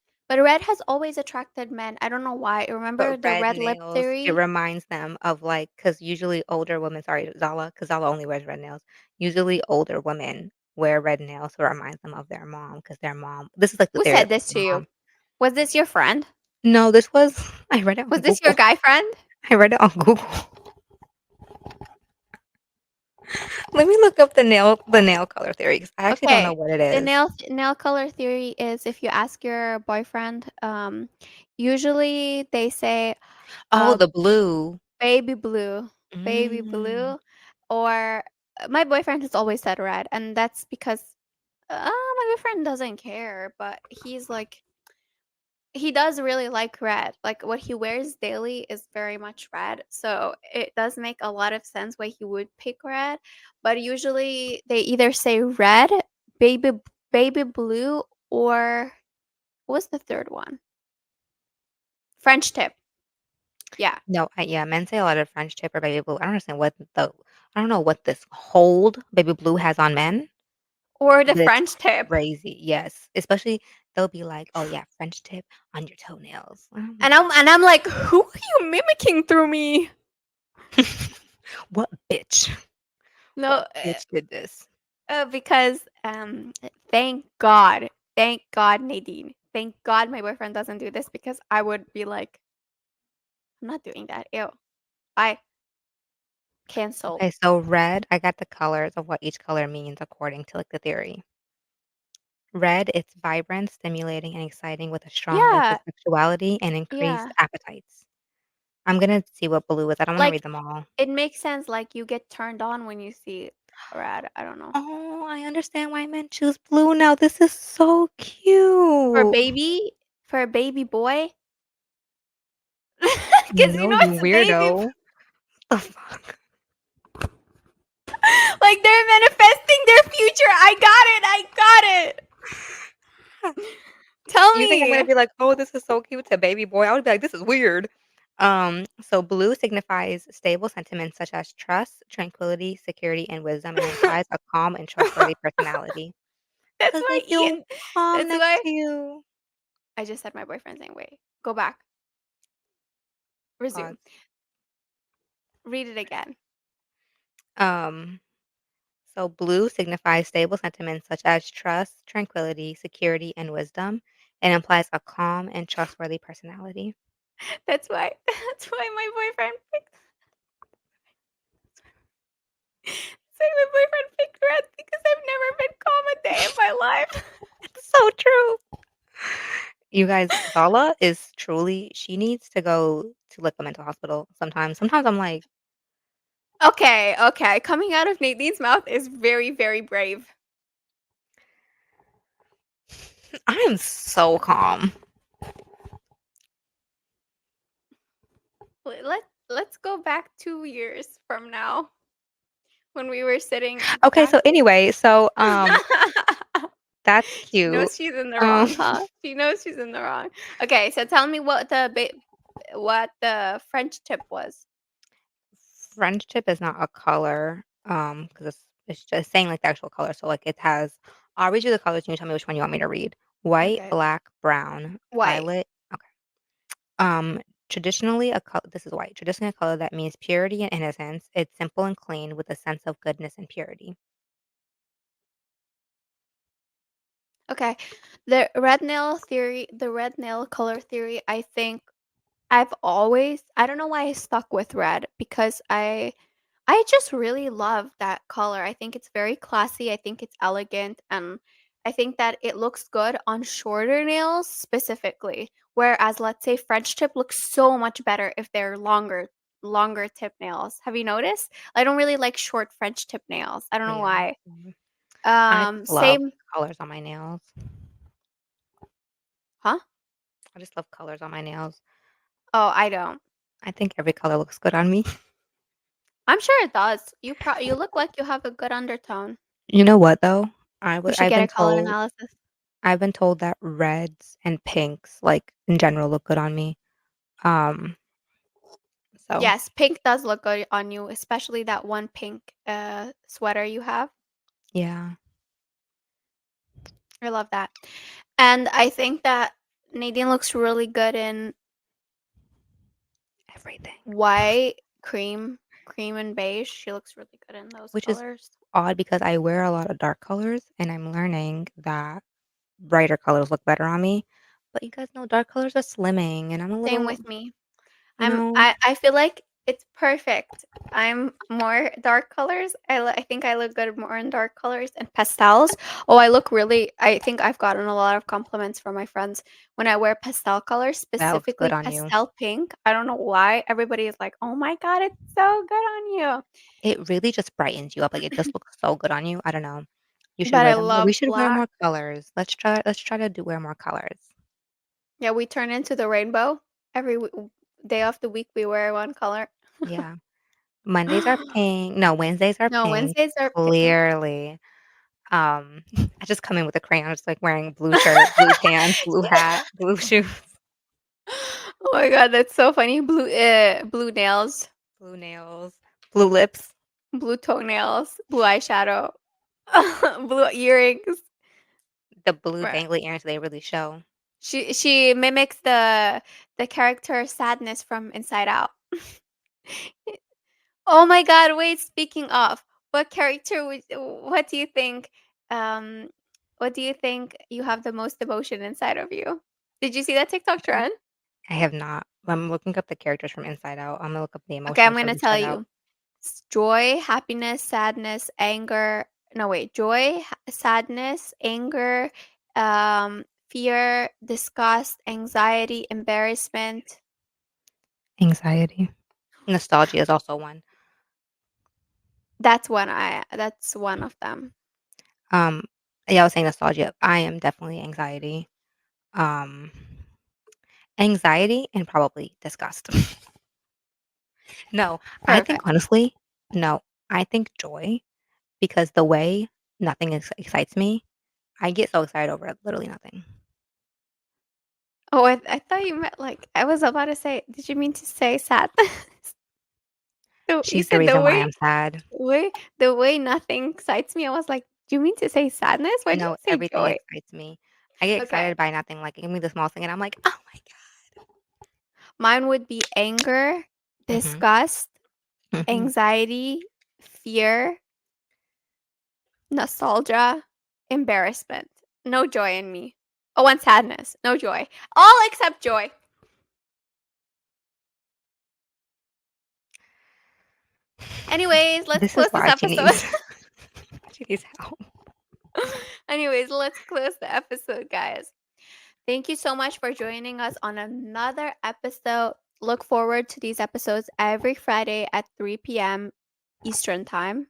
men. I don't know why. But Remember the red red lip nails, it theory? reminds them of, like, because usually older women, sorry, Because Zala only wears red nails. Usually older women wear red nails, so it reminds them of their mom, because their mom this is, like, the Who theory said of this to their you? mom. Was this your friend? No, this was I read it on Was this your Google. guy friend? I read it on Google. Let me look up the nail color theory, 'cause I actually don't know Okay. what it The is. nail color theory is if you ask your boyfriend, usually they say, Oh, uh, the blue. baby blue, baby Mm. blue, or my boyfriend has always said red, and that's because my boyfriend doesn't care, but he's like he does really like red. Like what he wears daily is very much red. So it does make a lot of sense why he would pick red. But usually they either say red, baby baby blue, or what's the third one? French tip. Yeah. No, yeah, men say a lot of French tip or baby blue. I don't understand what the I don't know what this hold baby blue has on men, Or the but it's French tip. crazy. Yes, especially they'll be like, "Oh yeah, French tip on your toenails." I'm And like, I'm like, who are you mimicking through me? "What bitch? What No, bitch did this?" because thank God, Nadine, thank God my boyfriend doesn't do this because I would be like, I'm not doing that. Ew. I cancelled. Okay, so red, I got the colors of what each color means according to like the theory. Red, it's vibrant, stimulating, and exciting with a strong link to Yeah, sexuality and increased yeah. appetites. I'm gonna see what blue is. I don't want to Like read them all. it makes sense. Like you get turned on when you see red. I don't know. Oh, I understand why men choose blue now. This is so For cute. baby, for a baby boy, because you No, know you it's a baby. weirdo. The fuck? Like they're manifesting their future. I got it. I got it. Tell You think I'm gonna me. be like, "Oh, this is so cute" to baby boy? I would be like, "This is weird." So blue signifies stable sentiments such as trust, tranquility, security, and wisdom, and implies a calm and trustworthy personality. That's Cause why they Ian. feel calm That's next why to you. I just said my boyfriend's name. Wait, go back. Resume. Pause. Read it again. Um, so blue signifies stable sentiments such as trust, tranquility, security, and wisdom, and implies a calm and trustworthy personality. That's why. That's why my boyfriend picked. That's why my boyfriend picked red because I've never been calm a day in my life. It's so true. You guys, Zala is truly she needs to go to, like, a mental hospital sometimes. Sometimes I'm like, Okay, okay. Coming out of Nadine's mouth is very, very brave. "I am so calm." Let's go back 2 years from now when we were sitting Okay, back. so anyway, that's She cute. knows she's in the Um, wrong, huh? She knows she's in the wrong. Okay, so tell me what the French tip was. French tip is not a color, because it's just saying, like, the actual color, so, like, it has I'll read you the colors, and you tell me which one you want me to read. White, Okay. black, brown, White. violet okay. Traditionally a color. This is white. Traditionally a color that means purity and innocence. It's simple and clean with a sense of goodness and purity. Okay. The red nail color theory, I think I don't know why I stuck with red because I just really love that color. I think it's very classy. I think it's elegant and I think that it looks good on shorter nails specifically. Whereas let's say French tip looks so much better if they're longer tip nails. Have you noticed? I don't really like short French tip nails. I don't know Yeah. why. I just love Same, colors on my nails. huh? I just love colors on my nails. Oh, I don't. I think every color looks good on me. I'm sure it does. You look like you have a good undertone. You know what though? We should get a color analysis. I've been told that reds and pinks, like in general, look good on me. Um, so Yes, pink does look good on you, especially that one pink sweater you have. yeah, I love that. And I think that Nadine looks really good in everything. white, cream and beige. She looks really good in those Which is colors. odd because I wear a lot of dark colors, and I'm learning that brighter colors look better on me. But you guys know dark colors are slimming, and I'm a Same little, with me. you know, I feel like it's perfect. I'm more dark colors. I think I look good more in dark colors and pastels. Oh, I think I've gotten a lot of compliments from my friends when I wear pastel colors, that looks good specifically on you. pastel pink. I don't know why everybody is like, "Oh my god, it's so good on you." It really just brightens you up. Like it just looks so good on you. I don't know. You should But I wear them more. We love should wear black. more colors. Let's try to do wear more colors. Yeah, we turn into the rainbow. Every day of the week, we wear one color. Yeah. Mondays are pink. No, Wednesdays are No, pink, Wednesdays are pink. clearly. I just come in with a crayon, just, like, wearing blue shirt, blue pants, blue hat, blue shoes, Oh my god, that's so funny. Blue nails, blue nails, blue lips. blue toenails, blue eyeshadow, blue earrings. The blue Right. dangly earrings, they really show. She mimics the character Sadness from Inside Out. Oh my god, wait, speaking of, what character would what do you think um what do you think you have the most emotion inside of you? Did you see that TikTok trend? I have not. I'm looking up the characters from Inside Out. I'm gonna look up the Okay, I'm emotions going from to tell Inside Out. you. Joy, happiness, sadness, anger. No, wait. Joy, sadness, anger, fear, disgust, anxiety, embarrassment. Anxiety. Nostalgia is also one. That's one of them. Um, yeah, I was saying nostalgia. I am definitely anxiety. Um, Anxiety and probably disgust. No, I think Perfect. honestly, no, I think joy because the way nothing excites me, I get so excited over literally nothing. Oh, I thought you meant like I was about to say, did you mean to say sadness? You She's the said reason why I'm sad. way the way nothing excites me. I was like, do you mean to say sadness? Why did you No, say everything joy? excites me. I get Okay. excited by nothing. Like, give me the small thing, and I'm like, oh my Mine would be anger, god. Mhm. disgust, Mhm. anxiety, fear, nostalgia, embarrassment. No joy in me. Oh, and sadness. No joy. All except joy. Anyways, let's This is close this why she episode. needs she needs help. Anyways, let's close the episode, guys. Thank you so much for joining us on another episode. Look forward to these episodes every Friday at 3 p.m. Eastern Time.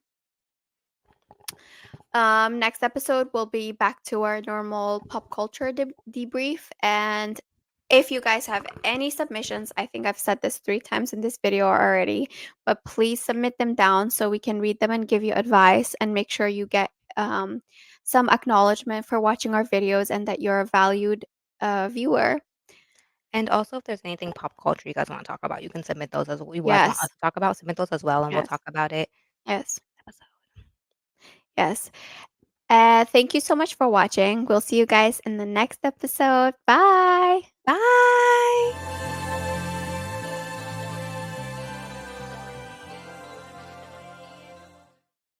Next episode, we'll be back to our normal pop culture debrief. And if you guys have any submissions, I think I've said this 3 times in this video already, but please submit them down so we can read them and give you advice and make sure you get some acknowledgement for watching our videos and that you're a valued viewer. And also, if there's anything pop culture you guys wanna talk about, you can submit those as well. You guys want us Yes, to talk about, submit those as well, and we'll yes, talk about it yes, episode. yes. Thank you so much for watching. We'll see you guys in the next episode. Bye. Bye.